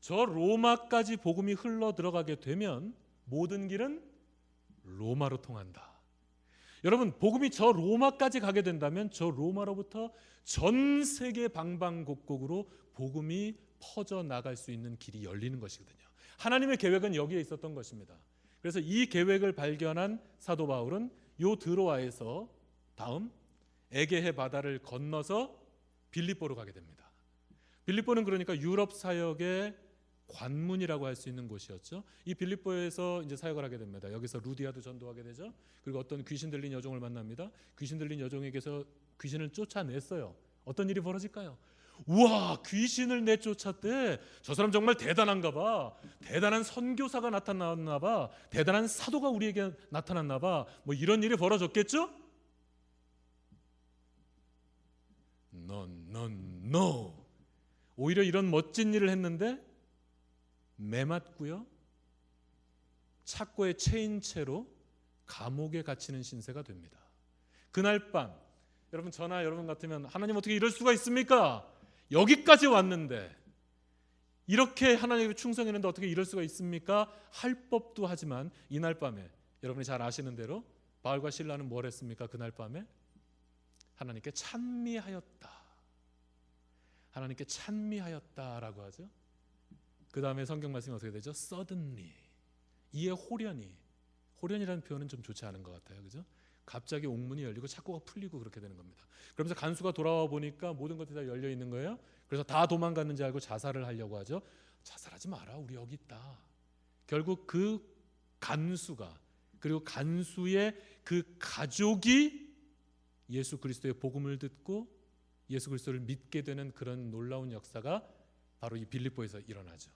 E: 저 로마까지 복음이 흘러 들어가게 되면 모든 길은 로마로 통한다. 여러분 복음이 저 로마까지 가게 된다면 저 로마로부터 전 세계 방방곡곡으로 복음이 퍼져나갈 수 있는 길이 열리는 것이거든요. 하나님의 계획은 여기에 있었던 것입니다. 그래서 이 계획을 발견한 사도 바울은 요 드로아에서 다음 에게해 바다를 건너서 빌립보로 가게 됩니다. 빌립보는 그러니까 유럽 사역의 관문이라고 할 수 있는 곳이었죠. 이 빌립보에서 이제 사역을 하게 됩니다. 여기서 루디아도 전도하게 되죠. 그리고 어떤 귀신 들린 여종을 만납니다. 귀신 들린 여종에게서 귀신을 쫓아냈어요. 어떤 일이 벌어질까요? 우와, 귀신을 내쫓았대. 저 사람 정말 대단한가 봐. 대단한 선교사가 나타났나 봐. 대단한 사도가 우리에게 나타났나 봐. 뭐 이런 일이 벌어졌겠죠? No. 오히려 이런 멋진 일을 했는데 매맞고요. 착고에 채인 채로 감옥에 갇히는 신세가 됩니다. 그날 밤 저나 여러분 같으면 하나님 어떻게 이럴 수가 있습니까? 여기까지 왔는데 이렇게 하나님께 충성했는데 어떻게 이럴 수가 있습니까? 할 법도 하지만 이날 밤에 여러분이 잘 아시는 대로 바울과 실라는 뭘 했습니까? 그날 밤에 하나님께 찬미하였다. 하나님께 찬미하였다라고 하죠. 그 다음에 성경 말씀이 어떻게 되죠? suddenly, 이에 호련이라는 표현은 좀 좋지 않은 것 같아요. 그죠? 갑자기 옥문이 열리고 착고가 풀리고 그렇게 되는 겁니다. 그러면서 간수가 돌아와 보니까 모든 것들이 다 열려 있는 거예요. 그래서 다 도망갔는지 알고 자살을 하려고 하죠. 자살하지 마라, 우리 여기 있다. 결국 그 간수가, 그리고 간수의 그 가족이 예수 그리스도의 복음을 듣고 예수 그리스도를 믿게 되는 그런 놀라운 역사가 바로 이 빌립보에서 일어나죠.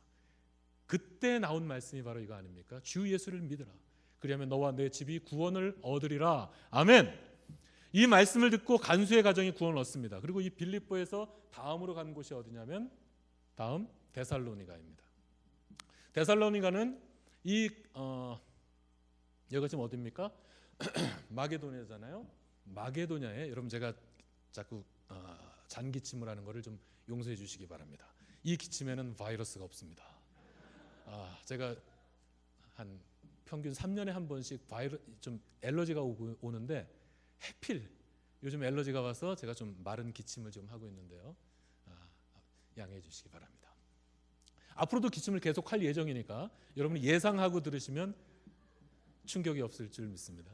E: 그때 나온 말씀이 바로 이거 아닙니까? 주 예수를 믿으라. 그리하면 너와 내 집이 구원을 얻으리라. 아멘. 이 말씀을 듣고 간수의 가정이 구원을 얻습니다. 그리고 이 빌립보에서 다음으로 간 곳이 어디냐면 다음 데살로니가입니다. 데살로니가는 여기가 지금 어디입니까? 마게도냐잖아요. 마게도냐에 여러분 제가 자꾸 잔기침을 하는 거를 좀 용서해 주시기 바랍니다. 이 기침에는 바이러스가 없습니다. 제가 한 평균 3년에 한 번씩 좀 엘러지가 오는데 해필 요즘 엘러지가 와서 제가 좀 마른 기침을 좀 하고 있는데요. 양해해 주시기 바랍니다. 앞으로도 기침을 계속 할 예정이니까 여러분이 예상하고 들으시면 충격이 없을 줄 믿습니다.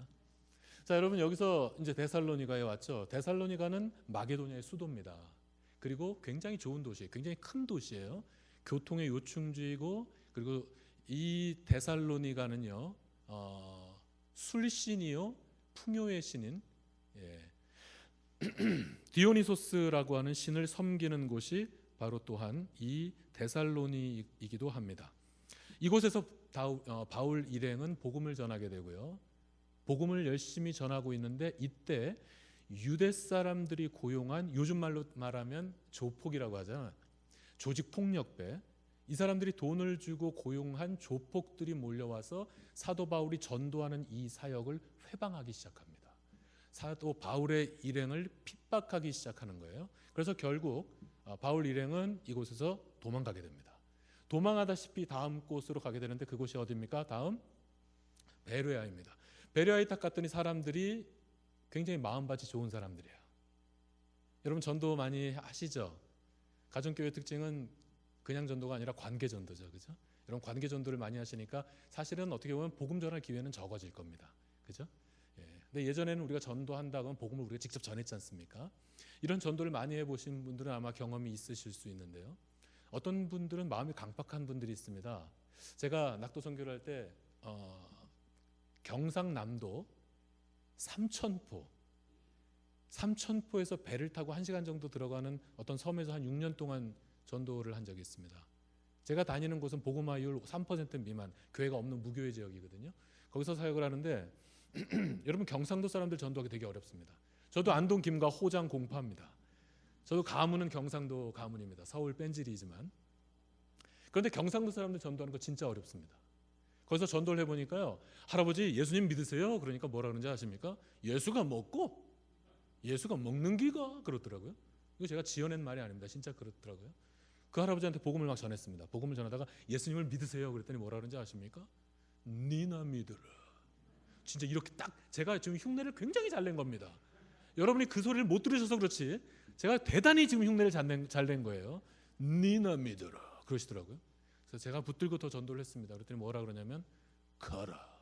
E: 자, 여러분 여기서 이제 데살로니가에 왔죠. 데살로니가는 마게도냐의 수도입니다. 그리고 굉장히 좋은 도시예요. 굉장히 큰 도시예요. 교통의 요충지이고, 그리고 이 데살로니가는요 술신이요 풍요의 신인 디오니소스라고 하는 신을 섬기는 곳이 바로 또한 이 데살로니이기도 합니다. 이곳에서 바울 일행은 복음을 전하게 되고요. 복음을 열심히 전하고 있는데 이때 유대 사람들이 고용한, 요즘 말로 말하면 조폭이라고 하잖아요. 조직 폭력배. 이 사람들이 돈을 주고 고용한 조폭들이 몰려와서 사도 바울이 전도하는 이 사역을 회방하기 시작합니다. 사도 바울의 일행을 핍박하기 시작하는 거예요. 그래서 결국 바울 일행은 이곳에서 도망가게 됩니다. 도망하다시피 다음 곳으로 가게 되는데 그곳이 어디입니까? 다음 베레아입니다. 베레아에 딱 갔더니 사람들이 굉장히 마음밭이 좋은 사람들이에요. 여러분 전도 많이 하시죠? 가정교회 특징은 그냥 전도가 아니라 관계 전도죠. 그죠? 여러분 관계 전도를 많이 하시니까 사실은 어떻게 보면 복음 전할 기회는 적어질 겁니다. 그죠? 근데 예전에는 우리가 전도한다고 하면 복음을 우리가 직접 전했지 않습니까? 이런 전도를 많이 해보신 분들은 아마 경험이 있으실 수 있는데요. 어떤 분들은 마음이 강팍한 분들이 있습니다. 제가 낙도 선교를 할 때 경상남도 삼천포에서 배를 타고 1시간 정도 들어가는 어떤 섬에서 한 6년 동안 전도를 한 적이 있습니다. 제가 다니는 곳은 복음화율 3% 미만, 교회가 없는 무교회 지역이거든요. 거기서 사역을 하는데 여러분 경상도 사람들 전도하기 되게 어렵습니다. 저도 안동, 김가, 호장 공파입니다. 저도 가문은 경상도 가문입니다. 서울 뺀질이지만. 그런데 경상도 사람들 전도하는 거 진짜 어렵습니다. 거기서 전도를 해보니까요, 할아버지 예수님 믿으세요? 그러니까 뭐라 그러는지 아십니까? 예수가 먹고 예수가 먹는 기가 그렇더라고요. 이거 제가 지어낸 말이 아닙니다. 진짜 그렇더라고요. 그 할아버지한테 복음을 막 전했습니다. 복음을 전하다가 예수님을 믿으세요? 그랬더니 뭐라 그러는지 아십니까? 니나 믿으라. 진짜 이렇게 딱 제가 지금 흉내를 굉장히 잘 낸 겁니다. 여러분이 그 소리를 못 들으셔서 그렇지 제가 대단히 지금 흉내를 잘 낸 거예요. 니나 믿으라 그러시더라고요. 그래서 제가 붙들고 더 전도를 했습니다. 그랬더니 뭐라 그러냐면 가라.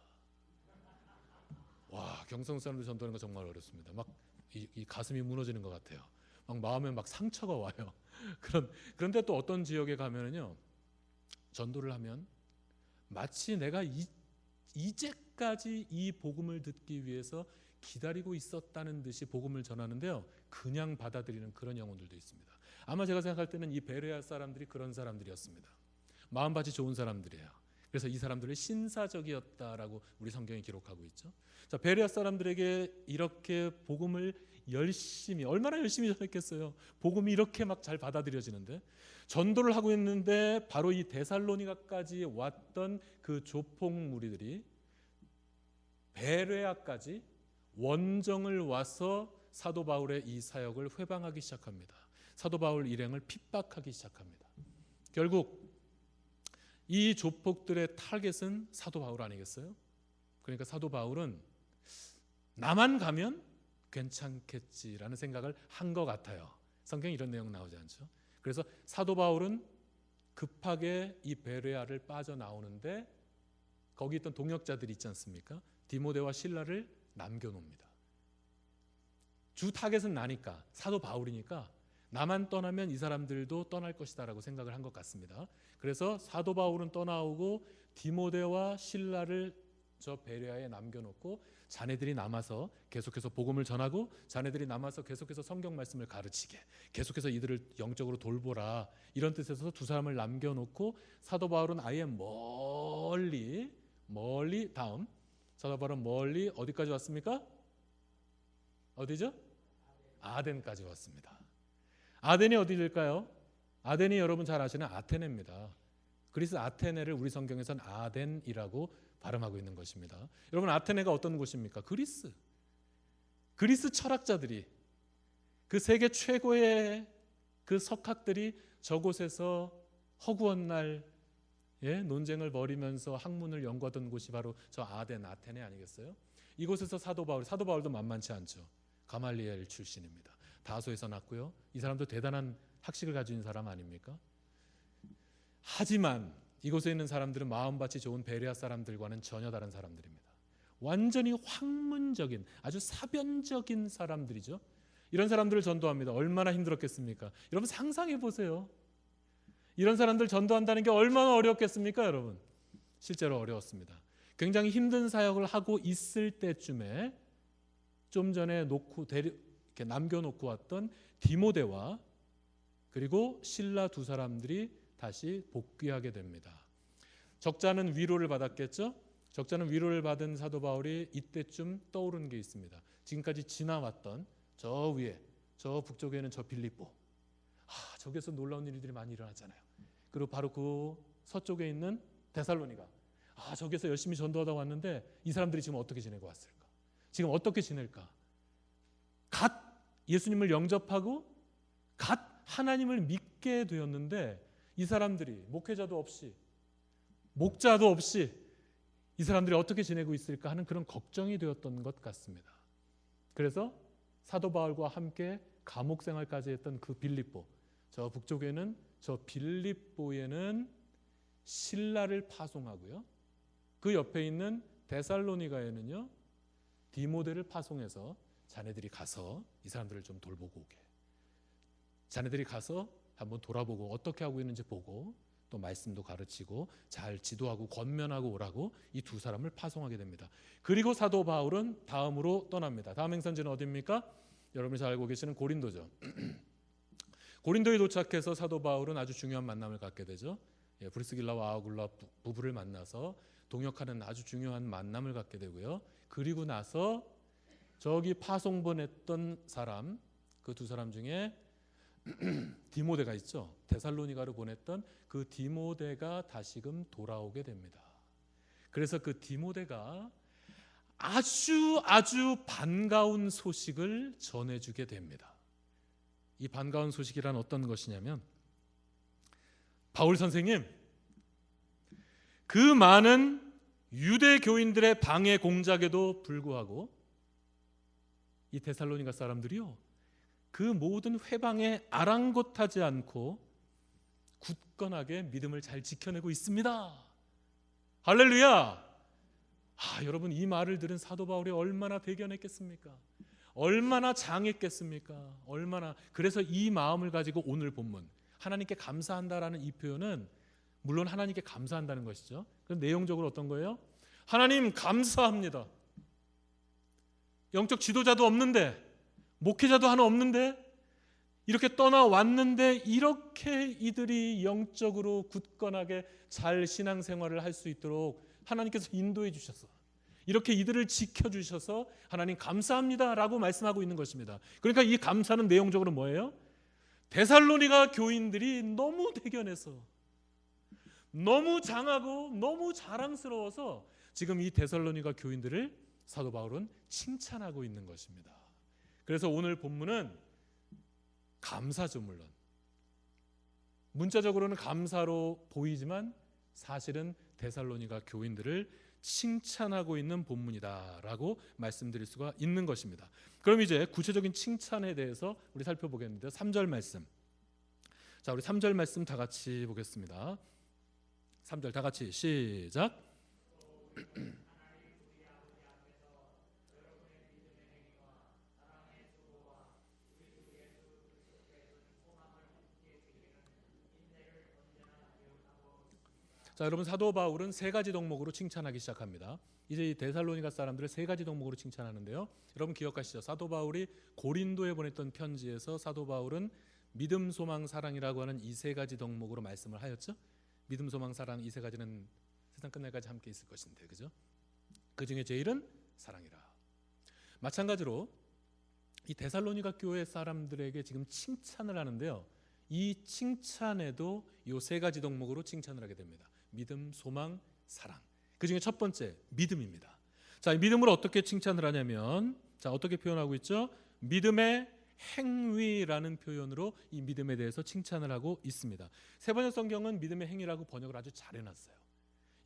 E: 와, 경상 사람들 전도하는 거 정말 어렵습니다. 막 이 가슴이 무너지는 것 같아요. 막 마음에 막 상처가 와요. 그런데 또 어떤 지역에 가면은요, 전도를 하면 마치 내가 이제까지 이 복음을 듣기 위해서 기다리고 있었다는 듯이 복음을 전하는데요, 그냥 받아들이는 그런 영혼들도 있습니다. 아마 제가 생각할 때는 이 베레아 사람들이 그런 사람들이었습니다. 마음밭이 좋은 사람들이에요. 그래서 이 사람들이 신사적이었다라고 우리 성경이 기록하고 있죠. 자, 베레아 사람들에게 이렇게 복음을 얼마나 열심히 전했겠어요. 복음이 이렇게 막 잘 받아들여지는데, 전도를 하고 있는데 바로 이 데살로니가까지 왔던 그 조폭 무리들이 베레아까지 원정을 와서 사도 바울의 이 사역을 회방하기 시작합니다. 사도 바울 일행을 핍박하기 시작합니다. 결국 이 조폭들의 타겟은 사도 바울 아니겠어요? 그러니까 사도 바울은 나만 가면 괜찮겠지라는 생각을 한 것 같아요. 성경에 이런 내용 나오지 않죠? 그래서 사도 바울은 급하게 이 베레아를 빠져나오는데 거기 있던 동역자들이 있지 않습니까? 디모데와 실라를 남겨놓습니다. 주 타겟은 나니까, 사도 바울이니까 나만 떠나면 이 사람들도 떠날 것이다라고 생각을 한 것 같습니다. 그래서 사도 바울은 떠나오고 디모데와 실라를 저 베레아에 남겨놓고 자네들이 남아서 계속해서 복음을 전하고 자네들이 남아서 계속해서 성경 말씀을 가르치게, 계속해서 이들을 영적으로 돌보라, 이런 뜻에서 두 사람을 남겨놓고 사도 바울은 아예 멀리 다음 사도 바울은 멀리 어디까지 왔습니까? 어디죠? 아덴까지 왔습니다. 아덴이 어디일까요? 아덴이 여러분 잘 아시는 아테네입니다. 그리스 아테네를 우리 성경에서는 아덴이라고 발음하고 있는 것입니다. 여러분, 아테네가 어떤 곳입니까? 그리스 철학자들이, 그 세계 최고의 그 석학들이 저곳에서 허구한 날 논쟁을 벌이면서 학문을 연구하던 곳이 바로 저 아테네 아니겠어요? 이곳에서 사도 바울도 만만치 않죠. 가말리엘 출신입니다. 다소에서 났고요. 이 사람도 대단한 학식을 가진 사람 아닙니까? 하지만 이곳에 있는 사람들은 마음밭이 좋은 베레아 사람들과는 전혀 다른 사람들입니다. 완전히 학문적인, 아주 사변적인 사람들이죠. 이런 사람들을 전도합니다. 얼마나 힘들었겠습니까? 여러분 상상해 보세요. 이런 사람들 전도한다는 게 얼마나 어렵겠습니까, 여러분? 실제로 어려웠습니다. 굉장히 힘든 사역을 하고 있을 때쯤에 좀 전에 이렇게 남겨놓고 왔던 디모데와 그리고 실라 두 사람들이 다시 복귀하게 됩니다. 적자는 위로를 받았겠죠? 적자는 위로를 받은 사도 바울이 이때쯤 떠오르는 게 있습니다. 지금까지 지나왔던 저 위에, 저 북쪽에는 저 빌립보, 저기서 놀라운 일들이 많이 일어났잖아요. 그리고 바로 그 서쪽에 있는 데살로니가, 저기서 열심히 전도하다 왔는데 이 사람들이 지금 어떻게 지내고 왔을까? 지금 어떻게 지낼까? 갓 예수님을 영접하고 갓 하나님을 믿게 되었는데 이 사람들이 목회자도 없이, 목자도 없이 이 사람들이 어떻게 지내고 있을까 하는 그런 걱정이 되었던 것 같습니다. 그래서 사도 바울과 함께 감옥 생활까지 했던 그 빌립보, 저 북쪽에는, 저 빌립보에는 실라를 파송하고요, 그 옆에 있는 데살로니가에는요 디모데를 파송해서 자네들이 가서 이 사람들을 좀 돌보고 오게, 자네들이 가서 한번 돌아보고 어떻게 하고 있는지 보고 또 말씀도 가르치고 잘 지도하고 권면하고 오라고 이 두 사람을 파송하게 됩니다. 그리고 사도 바울은 다음으로 떠납니다. 다음 행선지는 어디입니까? 여러분이 잘 알고 계시는 고린도죠. 고린도에 도착해서 사도 바울은 아주 중요한 만남을 갖게 되죠. 브리스길라와 아굴라 부부를 만나서 동역하는 아주 중요한 만남을 갖게 되고요. 그리고 나서 저기 파송 보냈던 사람, 그 두 사람 중에 디모데가 있죠. 데살로니가로 보냈던 그 디모데가 다시금 돌아오게 됩니다. 그래서 그 디모데가 아주 반가운 소식을 전해주게 됩니다. 이 반가운 소식이란 어떤 것이냐면, 바울 선생님, 그 많은 유대 교인들의 방해 공작에도 불구하고 이 데살로니가 사람들이요, 그 모든 회방에 아랑곳하지 않고 굳건하게 믿음을 잘 지켜내고 있습니다. 할렐루야! 여러분, 이 말을 들은 사도 바울이 얼마나 대견했겠습니까? 얼마나 장했겠습니까? 그래서 이 마음을 가지고 오늘 본문, 하나님께 감사한다라는 이 표현은 물론 하나님께 감사한다는 것이죠. 그럼 내용적으로 어떤 거예요? 하나님 감사합니다. 영적 지도자도 없는데, 목회자도 하나 없는데, 이렇게 떠나왔는데 이렇게 이들이 영적으로 굳건하게 잘 신앙생활을 할 수 있도록 하나님께서 인도해 주셔서, 이렇게 이들을 지켜주셔서 하나님 감사합니다라고 말씀하고 있는 것입니다. 그러니까 이 감사는 내용적으로 뭐예요? 데살로니가 교인들이 너무 대견해서, 너무 장하고 너무 자랑스러워서 지금 이 데살로니가 교인들을 사도 바울은 칭찬하고 있는 것입니다. 그래서 오늘 본문은 감사죠. 물론 문자적으로는 감사로 보이지만 사실은 데살로니가 교인들을 칭찬하고 있는 본문이다라고 말씀드릴 수가 있는 것입니다. 그럼 이제 구체적인 칭찬에 대해서 우리 살펴보겠는데요. 3절 말씀. 자, 우리 3절 말씀 다 같이 보겠습니다. 3절 다 같이 시작. 자, 여러분, 사도 바울은 세 가지 덕목으로 칭찬하기 시작합니다. 이제 이 데살로니가 사람들을 세 가지 덕목으로 칭찬하는데요. 여러분 기억하시죠? 사도 바울이 고린도에 보냈던 편지에서 사도 바울은 믿음, 소망, 사랑이라고 하는 이 세 가지 덕목으로 말씀을 하였죠. 믿음, 소망, 사랑 이 세 가지는 세상 끝날까지 함께 있을 것인데, 그죠? 그 중에 제일은 사랑이라. 마찬가지로 이 데살로니가 교회 사람들에게 지금 칭찬을 하는데요. 이 칭찬에도 이 세 가지 덕목으로 칭찬을 하게 됩니다. 믿음, 소망, 사랑. 그 중에 첫 번째 믿음입니다. 자, 믿음을 어떻게 칭찬을 하냐면, 자, 어떻게 표현하고 있죠? 믿음의 행위라는 표현으로 이 믿음에 대해서 칭찬을 하고 있습니다. 세번역 성경은 믿음의 행위라고 번역을 아주 잘 해놨어요.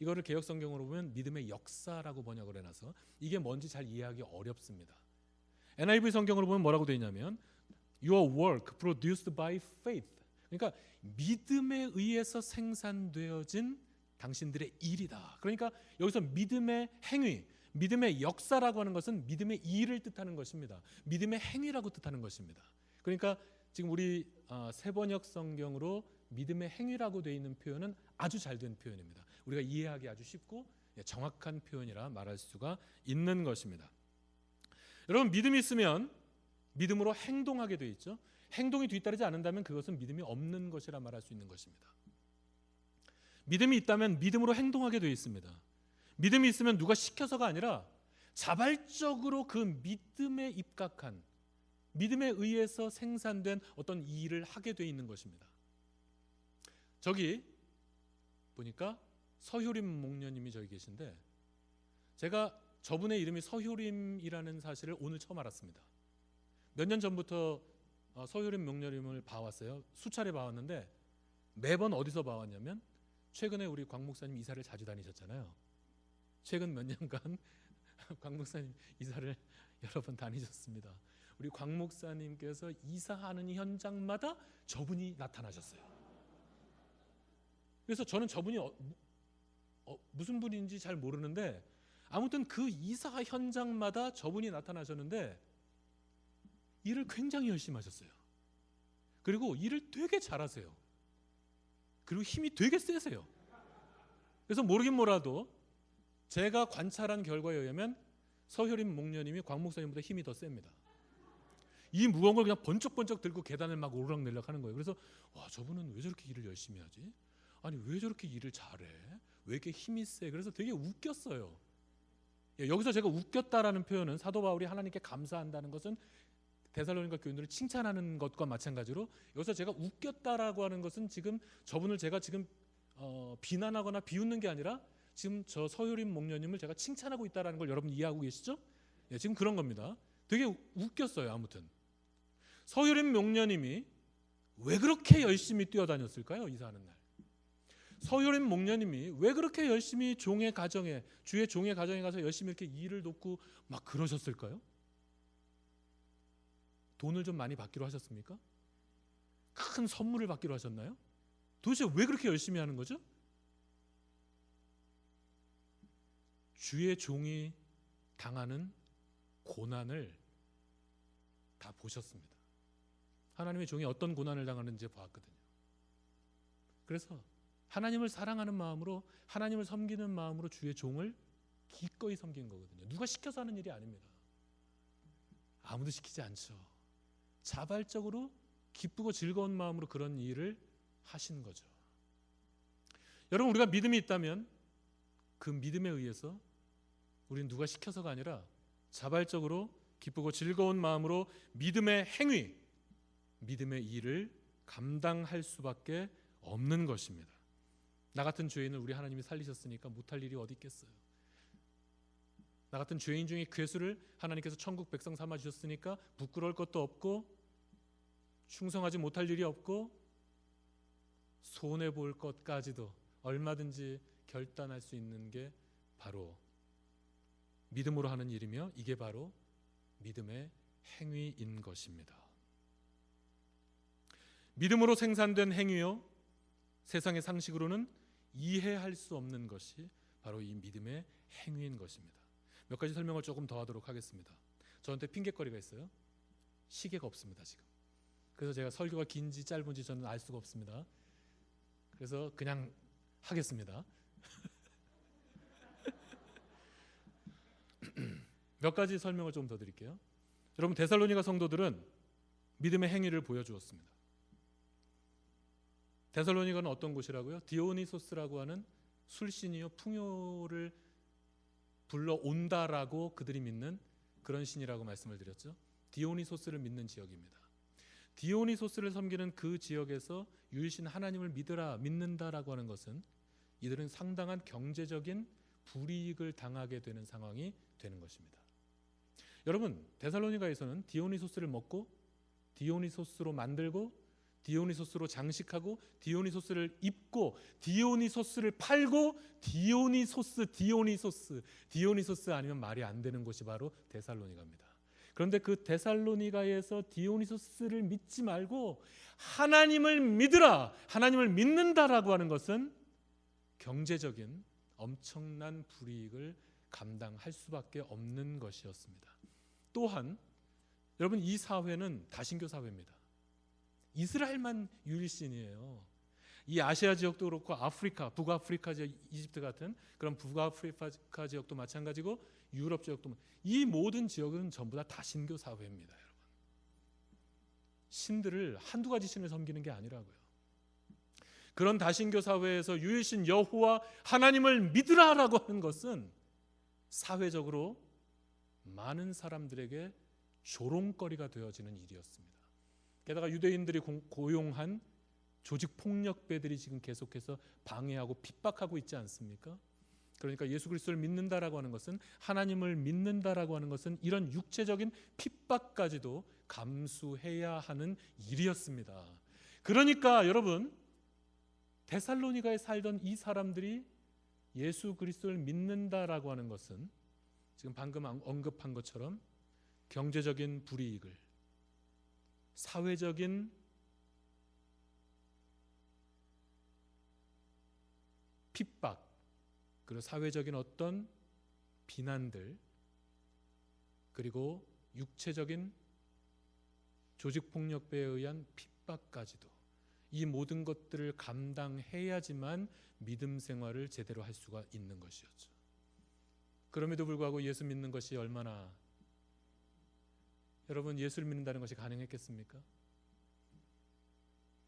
E: 이거를 개역 성경으로 보면 믿음의 역사라고 번역을 해놔서 이게 뭔지 잘 이해하기 어렵습니다. NIV 성경으로 보면 뭐라고 되어 있냐면 Your work produced by faith. 그러니까 믿음에 의해서 생산되어진 당신들의 일이다. 그러니까 여기서 믿음의 행위, 믿음의 역사라고 하는 것은 믿음의 일을 뜻하는 것입니다. 믿음의 행위라고 뜻하는 것입니다. 그러니까 지금 우리 세번역 성경으로 믿음의 행위라고 되어 있는 표현은 아주 잘 된 표현입니다. 우리가 이해하기 아주 쉽고 정확한 표현이라 말할 수가 있는 것입니다. 여러분, 믿음이 있으면 믿음으로 행동하게 되어 있죠. 행동이 뒤따르지 않는다면 그것은 믿음이 없는 것이라 말할 수 있는 것입니다. 믿음이 있다면 믿음으로 행동하게 되어 있습니다. 믿음이 있으면 누가 시켜서가 아니라 자발적으로 그 믿음에 입각한, 믿음에 의해서 생산된 어떤 일을 하게 되어 있는 것입니다. 저기 보니까 서효림 목녀님이 저기 계신데, 제가 저분의 이름이 서효림이라는 사실을 오늘 처음 알았습니다. 몇 년 전부터 서효림 목녀님을 봐왔어요. 수차례 봐왔는데 매번 어디서 봐왔냐면 최근에 우리 곽 목사님 이사를 자주 다니셨잖아요. 최근 몇 년간 곽 목사님 이사를 여러 번 다니셨습니다. 우리 곽 목사님께서 이사하는 현장마다 저분이 나타나셨어요. 그래서 저는 저분이 무슨 분인지 잘 모르는데 아무튼 그 이사 현장마다 저분이 나타나셨는데 일을 굉장히 열심히 하셨어요. 그리고 일을 되게 잘하세요. 그리고 힘이 되게 세세요. 그래서 모르긴 몰라도 제가 관찰한 결과에 의하면 서효림 목녀님이 곽 목사님보다 힘이 더 셉니다. 이 무거운 걸 그냥 번쩍번쩍 들고 계단을 막 오르락내리락 하는 거예요. 그래서 와, 저분은 왜 저렇게 일을 열심히 하지? 아니, 왜 저렇게 일을 잘해? 왜 이렇게 힘이 세? 그래서 되게 웃겼어요. 여기서 제가 웃겼다라는 표현은 사도 바울이 하나님께 감사한다는 것은 데살로니가 교인들을 칭찬하는 것과 마찬가지로 여기서 제가 웃겼다라고 하는 것은 지금 저분을 제가 지금 비난하거나 비웃는 게 아니라 지금 저 서효림 목녀님을 제가 칭찬하고 있다라는 걸 여러분 이해하고 계시죠? 네, 지금 그런 겁니다. 되게 웃겼어요. 아무튼 서효림 목녀님이 왜 그렇게 열심히 뛰어다녔을까요? 이사하는 날. 서효림 목녀님이 왜 그렇게 열심히 종의 가정에, 주의 종의 가정에 가서 열심히 이렇게 일을 돕고 막 그러셨을까요? 돈을 좀 많이 받기로 하셨습니까? 큰 선물을 받기로 하셨나요? 도대체 왜 그렇게 열심히 하는 거죠? 주의 종이 당하는 고난을 다 보셨습니다. 하나님의 종이 어떤 고난을 당하는지 보았거든요. 그래서 하나님을 사랑하는 마음으로, 하나님을 섬기는 마음으로 주의 종을 기꺼이 섬긴 거거든요. 누가 시켜서 하는 일이 아닙니다. 아무도 시키지 않죠. 자발적으로 기쁘고 즐거운 마음으로 그런 일을 하신 거죠. 여러분, 우리가 믿음이 있다면 그 믿음에 의해서 우리는 누가 시켜서가 아니라 자발적으로 기쁘고 즐거운 마음으로 믿음의 행위, 믿음의 일을 감당할 수밖에 없는 것입니다. 나 같은 죄인을 우리 하나님이 살리셨으니까 못할 일이 어디 있겠어요. 나 같은 죄인 중에 괴수를 하나님께서 천국 백성 삼아 주셨으니까 부끄러울 것도 없고 충성하지 못할 일이 없고 손해 볼 것까지도 얼마든지 결단할 수 있는 게 바로 믿음으로 하는 일이며, 이게 바로 믿음의 행위인 것입니다. 믿음으로 생산된 행위요, 세상의 상식으로는 이해할 수 없는 것이 바로 이 믿음의 행위인 것입니다. 몇 가지 설명을 조금 더 하도록 하겠습니다. 저한테 핑계거리가 있어요. 시계가 없습니다 지금. 그래서 제가 설교가 긴지 짧은지 저는 알 수가 없습니다. 그래서 그냥 하겠습니다. 몇 가지 설명을 좀 더 드릴게요. 여러분, 데살로니가 성도들은 믿음의 행위를 보여주었습니다. 데살로니가는 어떤 곳이라고요? 디오니소스라고 하는 술신이요 풍요를 불러온다라고 그들이 믿는 그런 신이라고 말씀을 드렸죠. 디오니소스를 믿는 지역입니다. 디오니소스를 섬기는 그 지역에서 유일신 하나님을 믿는다라고 하는 것은 이들은 상당한 경제적인 불이익을 당하게 되는 상황이 되는 것입니다. 여러분, 데살로니가에서는 디오니소스를 먹고 디오니소스로 만들고 디오니소스로 장식하고 디오니소스를 입고 디오니소스를 팔고 디오니소스 아니면 말이 안 되는 곳이 바로 데살로니가입니다. 그런데 그 데살로니가에서 디오니소스를 믿지 말고 하나님을 믿으라, 하나님을 믿는다라고 하는 것은 경제적인 엄청난 불이익을 감당할 수밖에 없는 것이었습니다. 또한 여러분, 이 사회는 다신교 사회입니다. 이스라엘만 유일신이에요. 이 아시아 지역도 그렇고 아프리카, 북아프리카 지역, 이집트 같은 그런 북아프리카 지역도 마찬가지고 유럽 지역도, 이 모든 지역은 전부 다 다신교 사회입니다. 여러분, 신들을 한두 가지 신을 섬기는 게 아니라고요. 그런 다신교 사회에서 유일신 여호와 하나님을 믿으라라고 하는 것은 사회적으로 많은 사람들에게 조롱거리가 되어지는 일이었습니다. 게다가 유대인들이 고용한 조직폭력배들이 지금 계속해서 방해하고 핍박하고 있지 않습니까? 그러니까 예수 그리스도를 믿는다라고 하는 것은, 하나님을 믿는다라고 하는 것은 이런 육체적인 핍박까지도 감수해야 하는 일이었습니다. 그러니까 여러분, 데살로니가에 살던 이 사람들이 예수 그리스도를 믿는다라고 하는 것은 지금 방금 언급한 것처럼 경제적인 불이익을, 사회적인 핍박, 그리고 사회적인 어떤 비난들, 그리고 육체적인 조직폭력배에 의한 핍박까지도, 이 모든 것들을 감당해야지만 믿음 생활을 제대로 할 수가 있는 것이었죠. 그럼에도 불구하고 예수 믿는 것이 얼마나, 여러분, 예수를 믿는다는 것이 가능했겠습니까?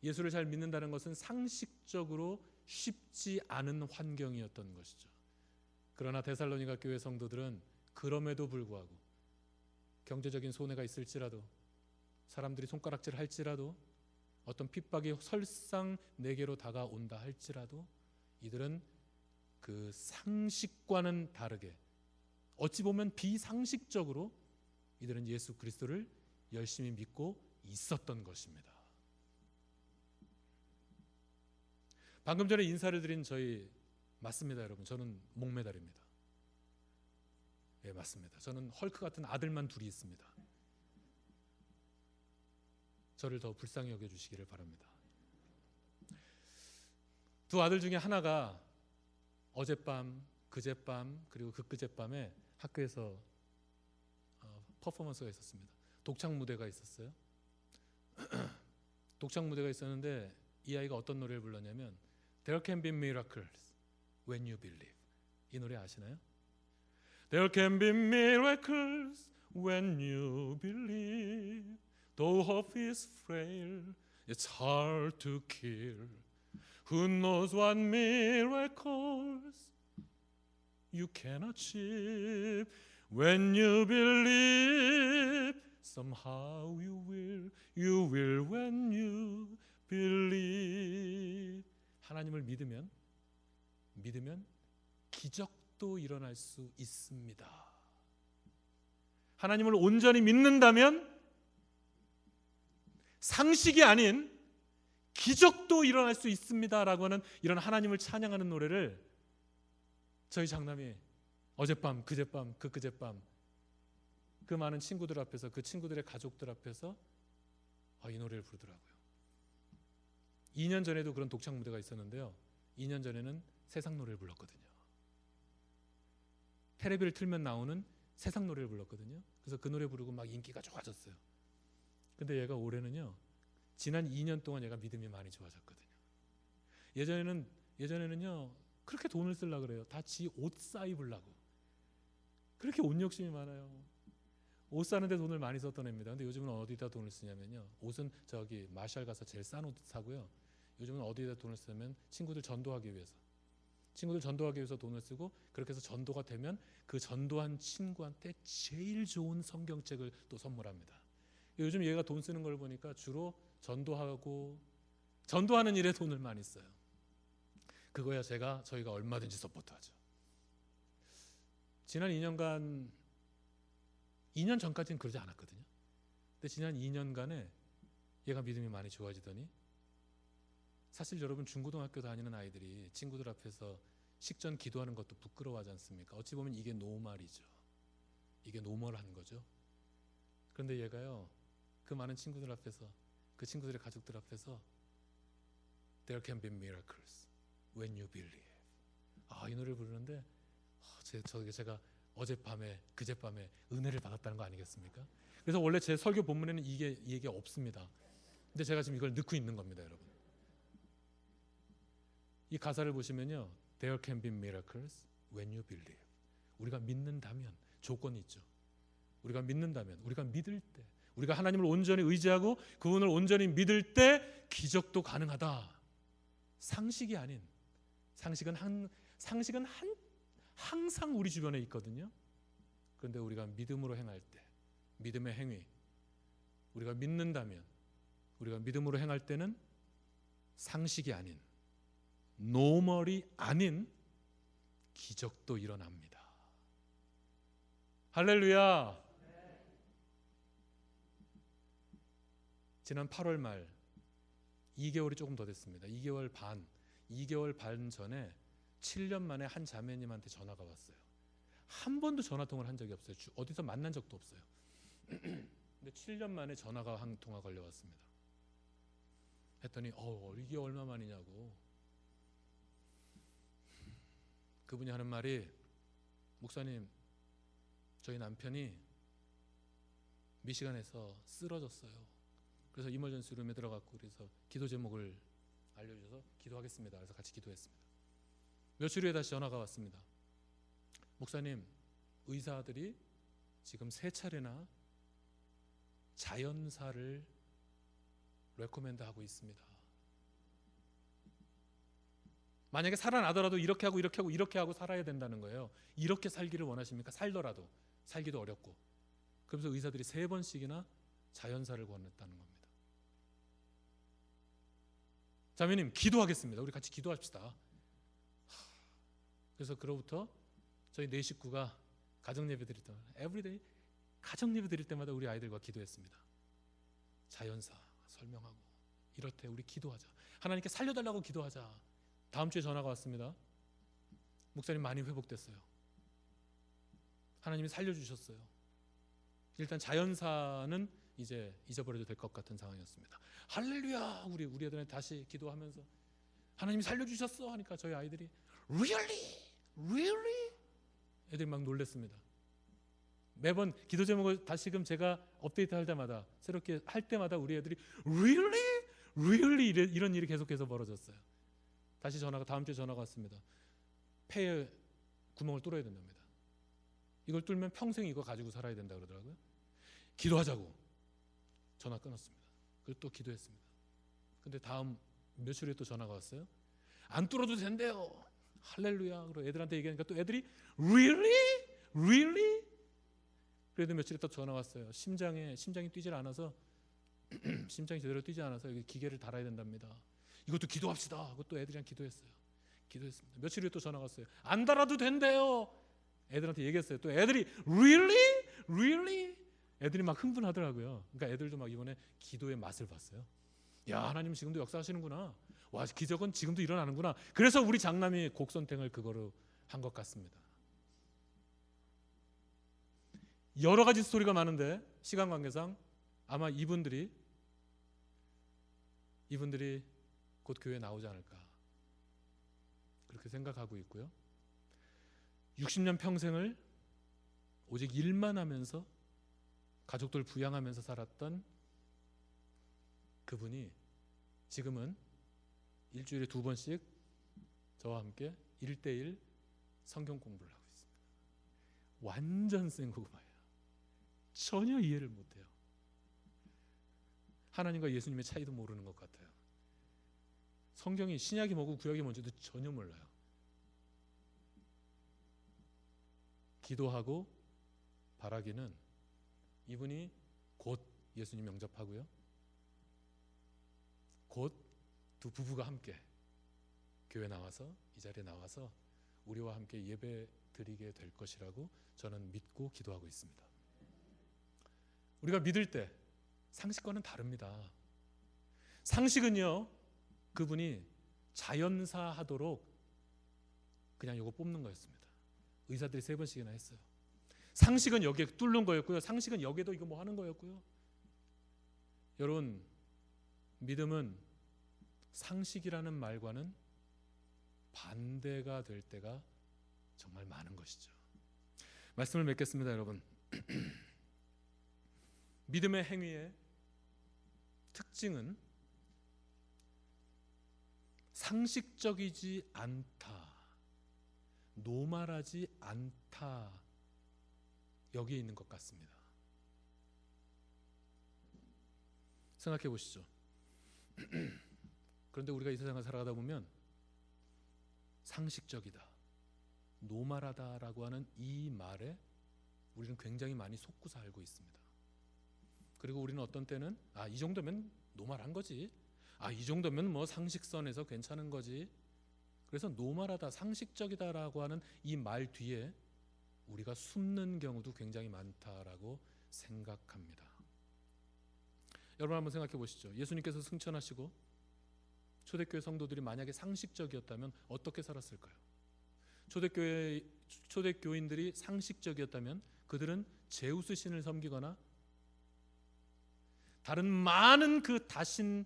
E: 예수를 잘 믿는다는 것은 상식적으로 쉽지 않은 환경이었던 것이죠. 그러나 데살로니가 교회 성도들은 그럼에도 불구하고 경제적인 손해가 있을지라도, 사람들이 손가락질 할지라도, 어떤 핍박이 설상 내게로 다가온다 할지라도 이들은 그 상식과는 다르게, 어찌 보면 비상식적으로 이들은 예수 그리스도를 열심히 믿고 있었던 것입니다. 방금 전에 인사를 드린 저희 맞습니다, 여러분. 저는 목메달입니다. 예, 맞습니다. 저는 헐크 같은 아들만 둘이 있습니다. 저를 더 불쌍히 여겨주시기를 바랍니다. 두 아들 중에 하나가 어젯밤, 그젯밤, 그리고 그제밤에 학교에서 퍼포먼스가 있었습니다. 독창 무대가 있었어요. 독창 무대가 있었는데 이 아이가 어떤 노래를 불렀냐면 There can be miracles when you believe. 이 노래 아시나요? There can be miracles when you believe. Though hope is frail, it's hard to kill. Who knows what miracles you can achieve when you believe. Somehow you will when you believe. 하나님을 믿으면 기적도 일어날 수 있습니다. 하나님을 온전히 믿는다면 상식이 아닌 기적도 일어날 수 있습니다라고 하는 이런 하나님을 찬양하는 노래를 저희 장남이 어젯밤, 그젯밤, 그제밤 그 많은 친구들 앞에서, 그 친구들의 가족들 앞에서 이 노래를 부르더라고요. 2년 전에도 그런 독창 무대가 있었는데요. 2년 전에는 세상 노래를 불렀거든요. 테레비를 틀면 나오는 세상 노래를 불렀거든요. 그래서 그 노래 부르고 막 인기가 좋아졌어요. 근데 얘가 올해는요, 지난 2년 동안 얘가 믿음이 많이 좋아졌거든요. 예전에는요 그렇게 돈을 쓰려고 그래요. 다 지 옷 사 입으려고. 그렇게 옷 욕심이 많아요. 옷 사는데 돈을 많이 썼던 애입니다. 근데 요즘은 어디다 돈을 쓰냐면요, 옷은 저기 마샬 가서 제일 싼 옷 사고요. 요즘은 어디다 돈을 쓰냐면 친구들 전도하기 위해서 돈을 쓰고, 그렇게 해서 전도가 되면 그 전도한 친구한테 제일 좋은 성경책을 또 선물합니다. 요즘 얘가 돈 쓰는 걸 보니까 주로 전도하는 일에 돈을 많이 써요. 그거야 저희가 얼마든지 서포트하죠. 지난 2년간, 2년 전까지는 그러지 않았거든요. 근데 지난 2년간에 얘가 믿음이 많이 좋아지더니, 사실 여러분 중고등학교 다니는 아이들이 친구들 앞에서 식전 기도하는 것도 부끄러워하지 않습니까? 어찌 보면 이게 노말이죠. 이게 노멀한 거죠. 그런데 얘가요, 그 많은 친구들 앞에서, 그 친구들의 가족들 앞에서 There can be miracles when you believe. 이 노래를 부르는데 제가 어젯밤에 그젯밤에 은혜를 받았다는 거 아니겠습니까? 그래서 원래 제 설교 본문에는 이게 없습니다. 근데 제가 지금 이걸 넣고 있는 겁니다, 여러분. 이 가사를 보시면요, There can be miracles when you believe. 우리가 믿는다면, 조건이 있죠. 우리가 믿는다면, 우리가 믿을 때, 우리가 하나님을 온전히 의지하고 그분을 온전히 믿을 때 기적도 가능하다. 상식이 아닌, 상식은 항상 우리 주변에 있거든요. 그런데 우리가 믿음으로 행할 때, 믿음의 행위, 우리가 믿는다면, 우리가 믿음으로 행할 때는 상식이 아닌, 노멀이 아닌 기적도 일어납니다. 할렐루야. 지난 8월 말 2개월이 조금 더 됐습니다. 2개월 반 전에 7년 만에 한 자매님한테 전화가 왔어요. 한 번도 전화 통화를 한 적이 없어요. 어디서 만난 적도 없어요. 근데 7년 만에 전화가 한 통화 걸려왔습니다. 했더니 이게 얼마 만이냐고. 그분이 하는 말이, 목사님, 저희 남편이 미시간에서 쓰러졌어요. 그래서 이머전시 룸에 들어갔고, 그래서 기도 제목을 알려주셔서 기도하겠습니다. 그래서 같이 기도했습니다. 며칠 후에 다시 전화가 왔습니다. 목사님, 의사들이 지금 3차례나 자연사를 레코멘드하고 있습니다. 만약에 살아나더라도 이렇게 하고 살아야 된다는 거예요. 이렇게 살기를 원하십니까? 살더라도 살기도 어렵고. 그러면서 의사들이 3번씩이나 자연사를 권했다는 겁니다. 자매님, 기도하겠습니다. 우리 같이 기도합시다. 그래서 그로부터 저희 4 식구가 가정예배 드릴 때마다, 에브리데이 가정예배 드릴 때마다 우리 아이들과 기도했습니다. 자연사 설명하고, 이렇대 우리 기도하자. 하나님께 살려달라고 기도하자. 다음 주에 전화가 왔습니다. 목사님, 많이 회복됐어요. 하나님이 살려주셨어요. 일단 자연사는 이제 잊어버려도 될 것 같은 상황이었습니다. 할렐루야. 우리 애들한테 다시 기도하면서 하나님이 살려주셨어 하니까 저희 아이들이 Really? 애들이 막 놀랬습니다. 매번 기도 제목을 다시금 제가 업데이트할 때마다, 새롭게 할 때마다 우리 애들이 Really? 이런 일이 계속해서 벌어졌어요. 다시 다음 주에 전화가 왔습니다. 폐에 구멍을 뚫어야 된답니다. 이걸 뚫으면 평생 이거 가지고 살아야 된다 그러더라고요. 기도하자고 전화 끊었습니다. 그리고 또 기도했습니다. 근데 다음 며칠 후에 또 전화가 왔어요. 안 뚫어도 된대요. 할렐루야. 그리고 애들한테 얘기하니까 또 애들이 Really? 그래도 며칠 후에 또 전화 왔어요. 심장이 뛰질 않아서 심장이 제대로 뛰지 않아서 여기 기계를 달아야 된답니다. 이것도 기도합시다 하고 또 애들이랑 기도했습니다. 며칠 후에 또 전화가 왔어요. 안 달아도 된대요. 애들한테 얘기했어요. 또 애들이 Really? 애들이 막 흥분하더라고요. 그러니까 애들도 막 이번에 기도의 맛을 봤어요. 야, 하나님 지금도 역사하시는구나. 와, 기적은 지금도 일어나는구나. 그래서 우리 장남이 곡 선택을 그거로 한 것 같습니다. 여러 가지 스토리가 많은데 시간 관계상 아마 이분들이 곧 교회에 나오지 않을까 그렇게 생각하고 있고요. 60년 평생을 오직 일만 하면서 가족들 부양하면서 살았던 그분이 지금은 일주일에 2번씩 저와 함께 1대1 성경 공부를 하고 있습니다. 완전 생고구마예요. 전혀 이해를 못해요. 하나님과 예수님의 차이도 모르는 것 같아요. 성경이 신약이 뭐고 구약이 뭔지도 전혀 몰라요. 기도하고 바라기는 이분이 곧 예수님 영접하고요. 곧 두 부부가 함께 교회 나와서 이 자리에 나와서 우리와 함께 예배 드리게 될 것이라고 저는 믿고 기도하고 있습니다. 우리가 믿을 때 상식과는 다릅니다. 상식은요, 그분이 자연사 하도록 그냥 요거 뽑는 거였습니다. 의사들이 3번씩이나 했어요. 상식은 여기에 뚫는 거였고요. 상식은 여기에도 이거 뭐 하는 거였고요. 여러분, 믿음은 상식이라는 말과는 반대가 될 때가 정말 많은 것이죠. 말씀을 맺겠습니다, 여러분. 믿음의 행위의 특징은 상식적이지 않다, 노말하지 않다, 여기에 있는 것 같습니다. 생각해 보시죠. 그런데 우리가 이 세상을 살아가다 보면 상식적이다, 노말하다라고 하는 이 말에 우리는 굉장히 많이 속고 살고 있습니다. 그리고 우리는 어떤 때는 이 정도면 노말한 거지, 이 정도면 뭐 상식선에서 괜찮은 거지. 그래서 노말하다, 상식적이다라고 하는 이 말 뒤에 우리가 숨는 경우도 굉장히 많다라고 생각합니다. 여러분 한번 생각해 보시죠. 예수님께서 승천하시고 초대교회 성도들이 만약에 상식적이었다면 어떻게 살았을까요? 초대교인들이 상식적이었다면 그들은 제우스 신을 섬기거나 다른 많은 그 다신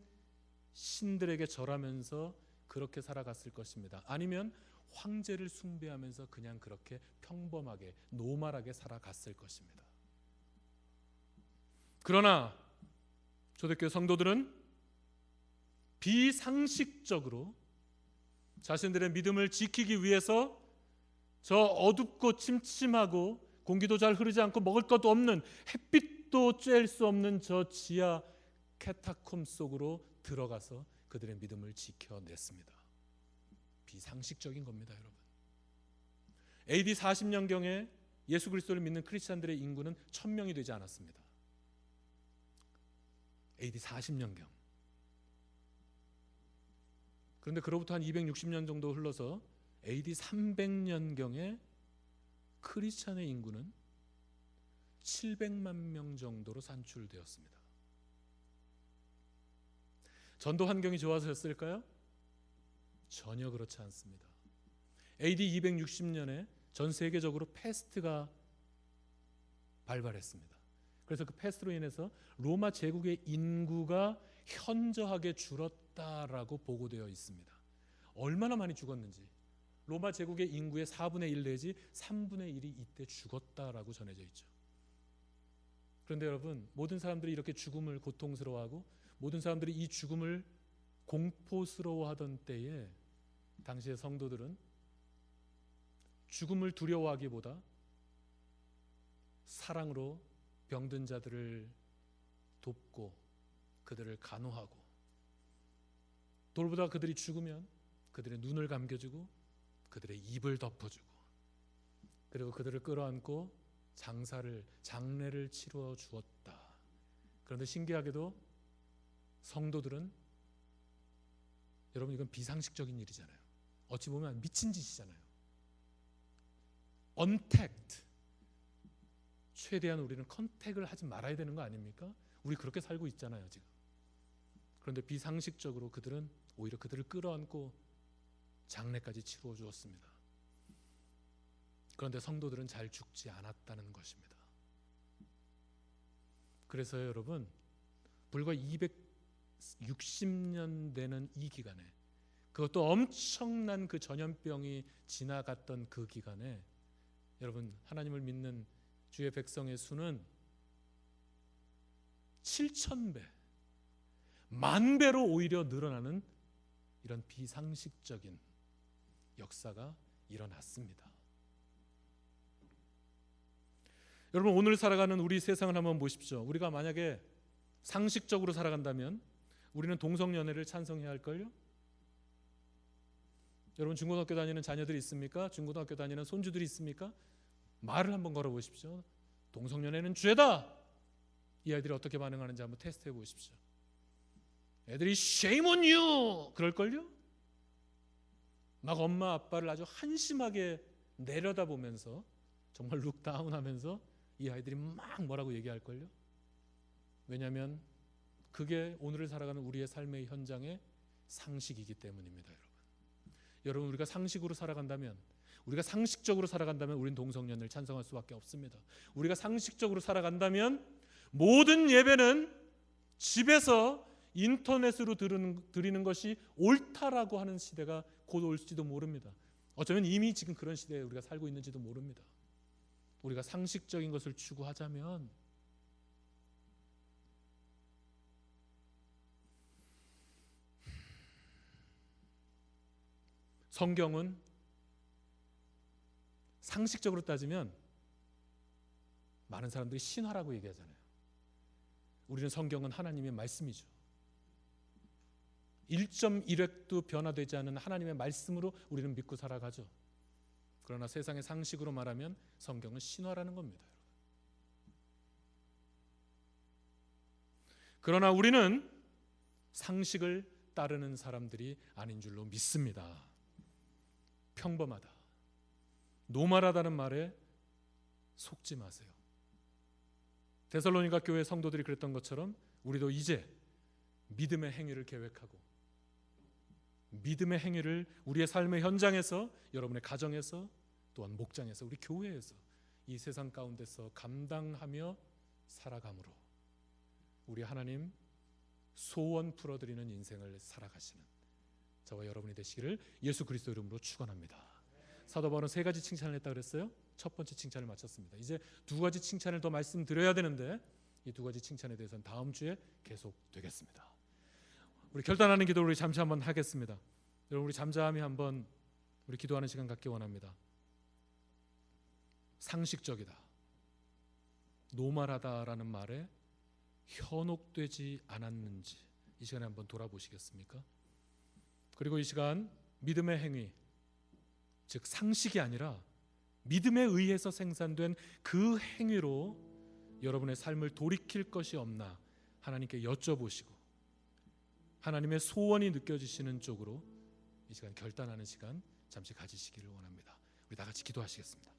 E: 신들에게 절하면서 그렇게 살아갔을 것입니다. 아니면 황제를 숭배하면서 그냥 그렇게 평범하게 노멀하게 살아갔을 것입니다. 그러나 초대교회 성도들은 비상식적으로 자신들의 믿음을 지키기 위해서 저 어둡고 침침하고 공기도 잘 흐르지 않고 먹을 것도 없는, 햇빛도 쬐일 수 없는 저 지하 캐타콤 속으로 들어가서 그들의 믿음을 지켜냈습니다. 비상식적인 겁니다, 여러분. AD 40년경에 예수 그리스도를 믿는 크리스찬들의 인구는 1000명이 되지 않았습니다. AD 40년경. 그런데 그로부터 한 260년 정도 흘러서 AD 300년경에 크리스찬의 인구는 700만 명 정도로 산출되었습니다. 전도 환경이 좋아졌을까요? 전혀 그렇지 않습니다. AD 260년에 전 세계적으로 패스트가 발발했습니다. 그래서 그 패스트로 인해서 로마 제국의 인구가 현저하게 줄었다라고 보고되어 있습니다. 얼마나 많이 죽었는지, 로마 제국의 인구의 4분의 1 내지 3분의 1이 이때 죽었다라고 전해져 있죠. 그런데 여러분, 모든 사람들이 이렇게 죽음을 고통스러워하고 모든 사람들이 이 죽음을 공포스러워하던 때에 당시의 성도들은 죽음을 두려워하기보다 사랑으로 병든 자들을 돕고 그들을 간호하고, 돌보다 그들이 죽으면 그들의 눈을 감겨주고 그들의 입을 덮어주고, 그리고 그들을 끌어안고 장례를 치루어 주었다. 그런데 신기하게도 성도들은, 여러분 이건 비상식적인 일이잖아요. 어찌 보면 미친 짓이잖아요. 언택트, 최대한 우리는 컨택을 하지 말아야 되는 거 아닙니까? 우리 그렇게 살고 있잖아요 지금. 그런데 비상식적으로 그들은 오히려 그들을 끌어안고 장례까지 치루어 주었습니다. 그런데 성도들은 잘 죽지 않았다는 것입니다. 그래서 여러분, 불과 60년 되는 이 기간에, 그것도 엄청난 그 전염병이 지나갔던 그 기간에 여러분, 하나님을 믿는 주의 백성의 수는 7,000배, 만 배로 오히려 늘어나는 이런 비상식적인 역사가 일어났습니다. 여러분, 오늘 살아가는 우리 세상을 한번 보십시오. 우리가 만약에 상식적으로 살아간다면 우리는 동성연애를 찬성해야 할걸요? 여러분, 중고등학교 다니는 자녀들이 있습니까? 중고등학교 다니는 손주들이 있습니까? 말을 한번 걸어보십시오. 동성연애는 죄다. 이 아이들이 어떻게 반응하는지 한번 테스트해 보십시오. 애들이 shame on you 그럴걸요? 막 엄마 아빠를 아주 한심하게 내려다보면서 정말 룩다운하면서 이 아이들이 막 뭐라고 얘기할걸요? 왜냐하면 그게 오늘을 살아가는 우리의 삶의 현장의 상식이기 때문입니다. 여러분, 우리가 상식으로 살아간다면, 우리가 상식적으로 살아간다면 우리는 동성연애를 찬성할 수밖에 없습니다. 우리가 상식적으로 살아간다면 모든 예배는 집에서 인터넷으로 드리는 것이 옳다라고 하는 시대가 곧 올지도 모릅니다. 어쩌면 이미 지금 그런 시대에 우리가 살고 있는지도 모릅니다. 우리가 상식적인 것을 추구하자면 성경은 상식적으로 따지면 많은 사람들이 신화라고 얘기하잖아요. 우리는 성경은 하나님의 말씀이죠. 1.1획도 변화되지 않은 하나님의 말씀으로 우리는 믿고 살아가죠. 그러나 세상의 상식으로 말하면 성경은 신화라는 겁니다. 그러나 우리는 상식을 따르는 사람들이 아닌 줄로 믿습니다. 평범하다, 노멀하다는 말에 속지 마세요. 데살로니가 교회 성도들이 그랬던 것처럼 우리도 이제 믿음의 행위를 계획하고 믿음의 행위를 우리의 삶의 현장에서, 여러분의 가정에서, 또한 목장에서, 우리 교회에서, 이 세상 가운데서 감당하며 살아감으로 우리 하나님 소원 풀어드리는 인생을 살아가시는 저와 여러분이 되시기를 예수 그리스도 이름으로 축원합니다. 사도 바울은 세 가지 칭찬을 했다 그랬어요. 첫 번째 칭찬을 마쳤습니다. 이제 두 가지 칭찬을 더 말씀드려야 되는데 이 두 가지 칭찬에 대해서는 다음 주에 계속되겠습니다. 우리 결단하는 기도를 우리 잠시 한번 하겠습니다. 여러분, 우리 잠잠히 한번 우리 기도하는 시간 갖기 원합니다. 상식적이다, 노멀하다라는 말에 현혹되지 않았는지 이 시간에 한번 돌아보시겠습니까? 그리고 이 시간 믿음의 행위, 즉 상식이 아니라 믿음에 의해서 생산된 그 행위로 여러분의 삶을 돌이킬 것이 없나 하나님께 여쭤보시고 하나님의 소원이 느껴지시는 쪽으로 이 시간 결단하는 시간 잠시 가지시기를 원합니다. 우리 다 같이 기도하시겠습니다.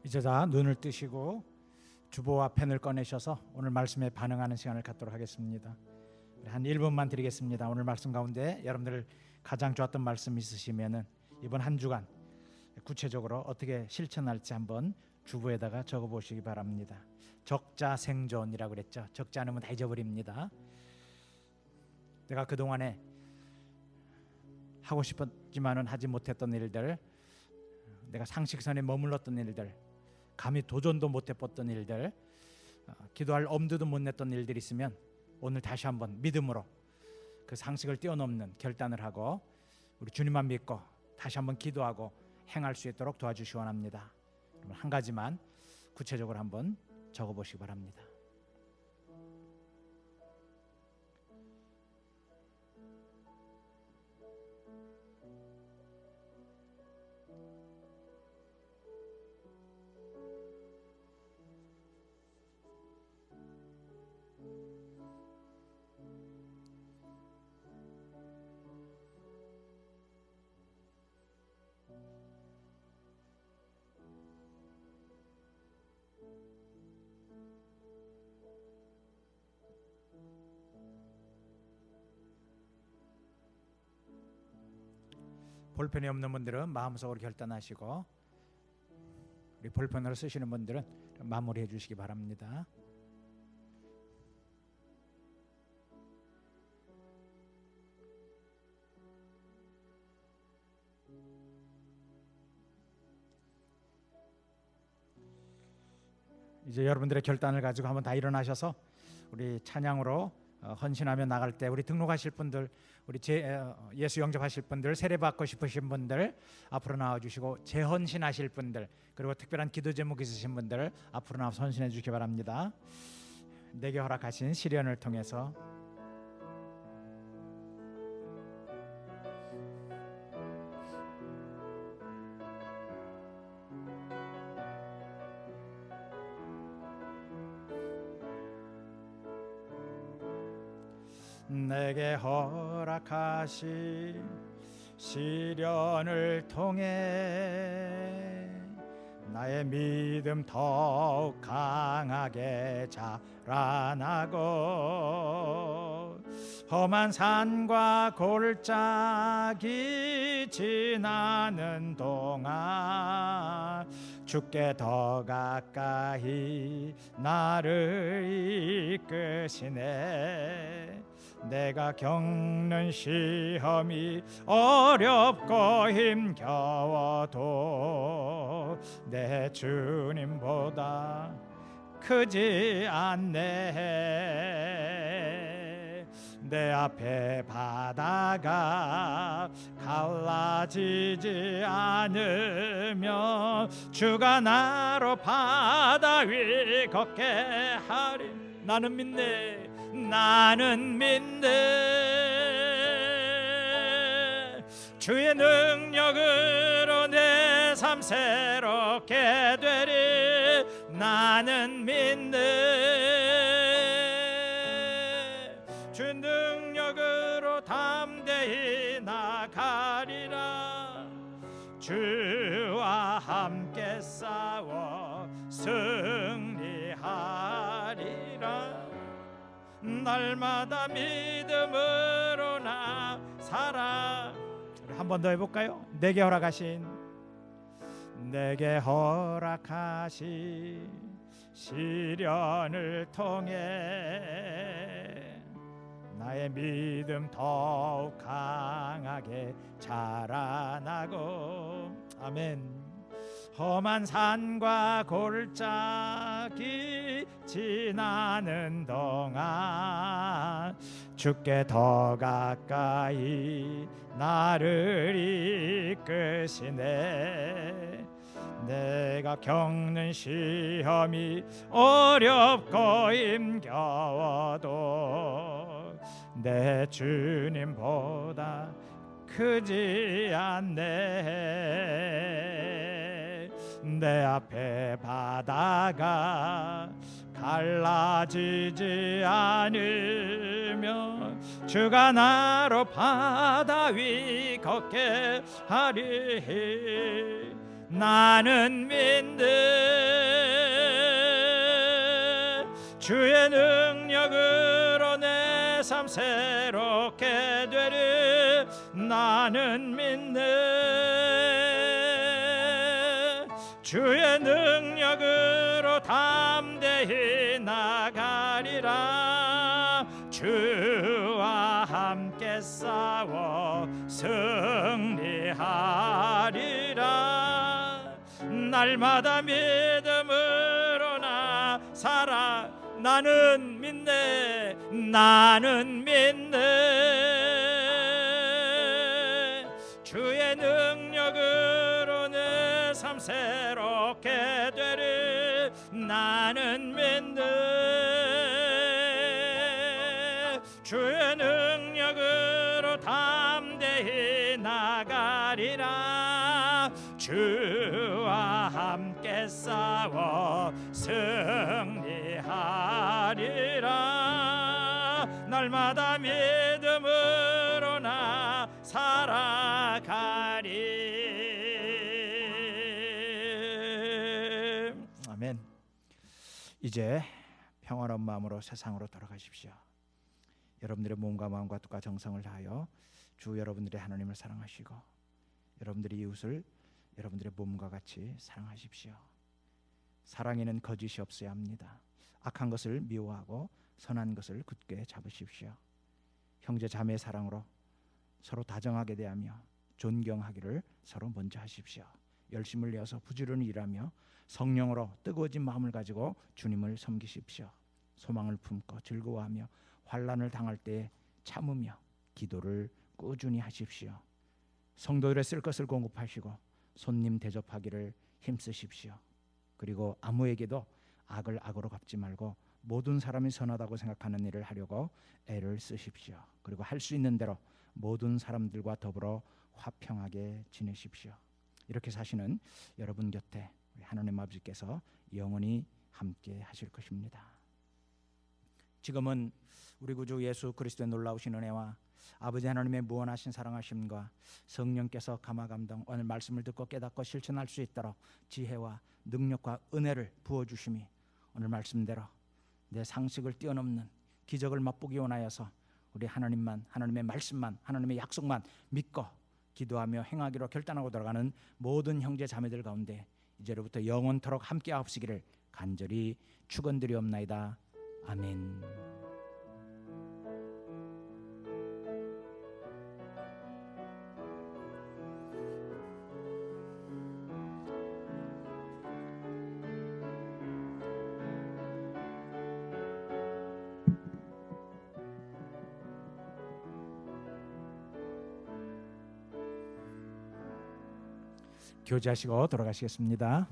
A: 이제 다 눈을 뜨시고 주보와 펜을 꺼내셔서 오늘 말씀에 반응하는 시간을 갖도록 하겠습니다. 한 1분만 드리겠습니다. 오늘 말씀 가운데 여러분들 가장 좋았던 말씀 있으시면은 이번 한 주간 구체적으로 어떻게 실천할지 한번 주보에다가 적어보시기 바랍니다. 적자 생존이라고 그랬죠. 적지 않으면 다 잊어버립니다. 내가 그동안에 하고 싶었지만은 하지 못했던 일들, 내가 상식선에 머물렀던 일들, 감히 도전도 못 해봤던 일들, 기도할 엄두도 못 냈던 일들이 있으면 오늘 다시 한번 믿음으로 그 상식을 뛰어넘는 결단을 하고 우리 주님만 믿고 다시 한번 기도하고 행할 수 있도록 도와주시기 원합니다. 한 가지만 구체적으로 한번 적어보시기 바랍니다. 볼펜이 없는 분들은 마음속으로 결단하시고, 우리 볼펜으로 쓰시는 분들은 마무리해 주시기 바랍니다. 이제 여러분들의 결단을 가지고 한번 다 일어나셔서 우리 찬양으로 헌신하며 나갈 때, 우리 등록하실 분들, 우리 예수 영접하실 분들, 세례 받고 싶으신 분들 앞으로 나와 주시고, 재헌신하실 분들, 그리고 특별한 기도 제목 있으신 분들 앞으로 나와서 헌신해 주시기 바랍니다. 내게 허락하신 시련을 통해서 내게 허락하신 시련을 통해 나의 믿음 더욱 강하게 자라나고, 험한 산과 골짜기 지나는 동안 주께 더 가까이 나를 이끄시네. 내가 겪는 시험이 어렵고 힘겨워도 내 주님보다 크지 않네. 내 앞에 바다가 갈라지지 않으면 주가 나로 바다 위 걷게 하리. 나는 믿네, 나는 믿네. 주의 능력으로 내 삶 새롭게 되리. 나는 믿네. 주 능력으로 담대히 나가리라. 주와 함께 싸워 승리하리라. 날마다 믿음으로 나 살아. 한 번 더 해볼까요? 내게 허락하신 시련을 통해 나의 믿음 더욱 강하게 자라나고. 아멘. 험한 산과 골짜기 지나는 동안 주께 더 가까이 나를 이끄시네. 내가 겪는 시험이 어렵고 힘겨워도 내 주님보다 크지 않네. 내 앞에 바다가 갈라지지 않으면 주가 나로 바다 위 걷게 하리. 나는 믿네. 주의 능력으로 내 삶 새롭게 되리. 나는 믿네. 주의 능력으로 담대히 나가리라. 주와 함께 싸워 승리하리라. 날마다 믿음으로 나 살아. 나는 믿네, 나는 믿네. 주의 능력으로 내 삶 새롭게 되리. 나는 믿네. 주의 능력으로 담대히 나가리라. 주와 함께 싸워 승리하리라. 날마다 믿음으로 나 살아가리. 아멘. 이제 평안한 마음으로 세상으로 돌아가십시오. 여러분들의 몸과 마음과 뜻과 정성을 다하여 주 여러분들의 하나님을 사랑하시고 여러분들의 이웃을 여러분들의 몸과 같이 사랑하십시오. 사랑에는 거짓이 없어야 합니다. 악한 것을 미워하고 선한 것을 굳게 잡으십시오. 형제 자매 사랑으로 서로 다정하게 대하며 존경하기를 서로 먼저 하십시오. 열심을 내어서 부지런히 일하며 성령으로 뜨거워진 마음을 가지고 주님을 섬기십시오. 소망을 품고 즐거워하며 환난을 당할 때 참으며 기도를 꾸준히 하십시오. 성도들의 쓸 것을 공급하시고 손님 대접하기를 힘쓰십시오. 그리고 아무에게도 악을 악으로 갚지 말고 모든 사람이 선하다고 생각하는 일을 하려고 애를 쓰십시오. 그리고 할 수 있는 대로 모든 사람들과 더불어 화평하게 지내십시오. 이렇게 사시는 여러분 곁에 하나님 아버지께서 영원히 함께 하실 것입니다. 지금은 우리 구주 예수 그리스도의 놀라우신 은혜와 아버지 하나님의 무한하신 사랑하심과 성령께서 감화 감동 오늘 말씀을 듣고 깨닫고 실천할 수 있도록 지혜와 능력과 은혜를 부어주심이 오늘 말씀대로 내 상식을 뛰어넘는 기적을 맛보기 원하여서 우리 하나님만, 하나님의 말씀만, 하나님의 약속만 믿고 기도하며 행하기로 결단하고 들어가는 모든 형제 자매들 가운데 이제로부터 영원토록 함께 하옵시기를 간절히 축원드리옵나이다. 아멘. 교제하시고 돌아가시겠습니다.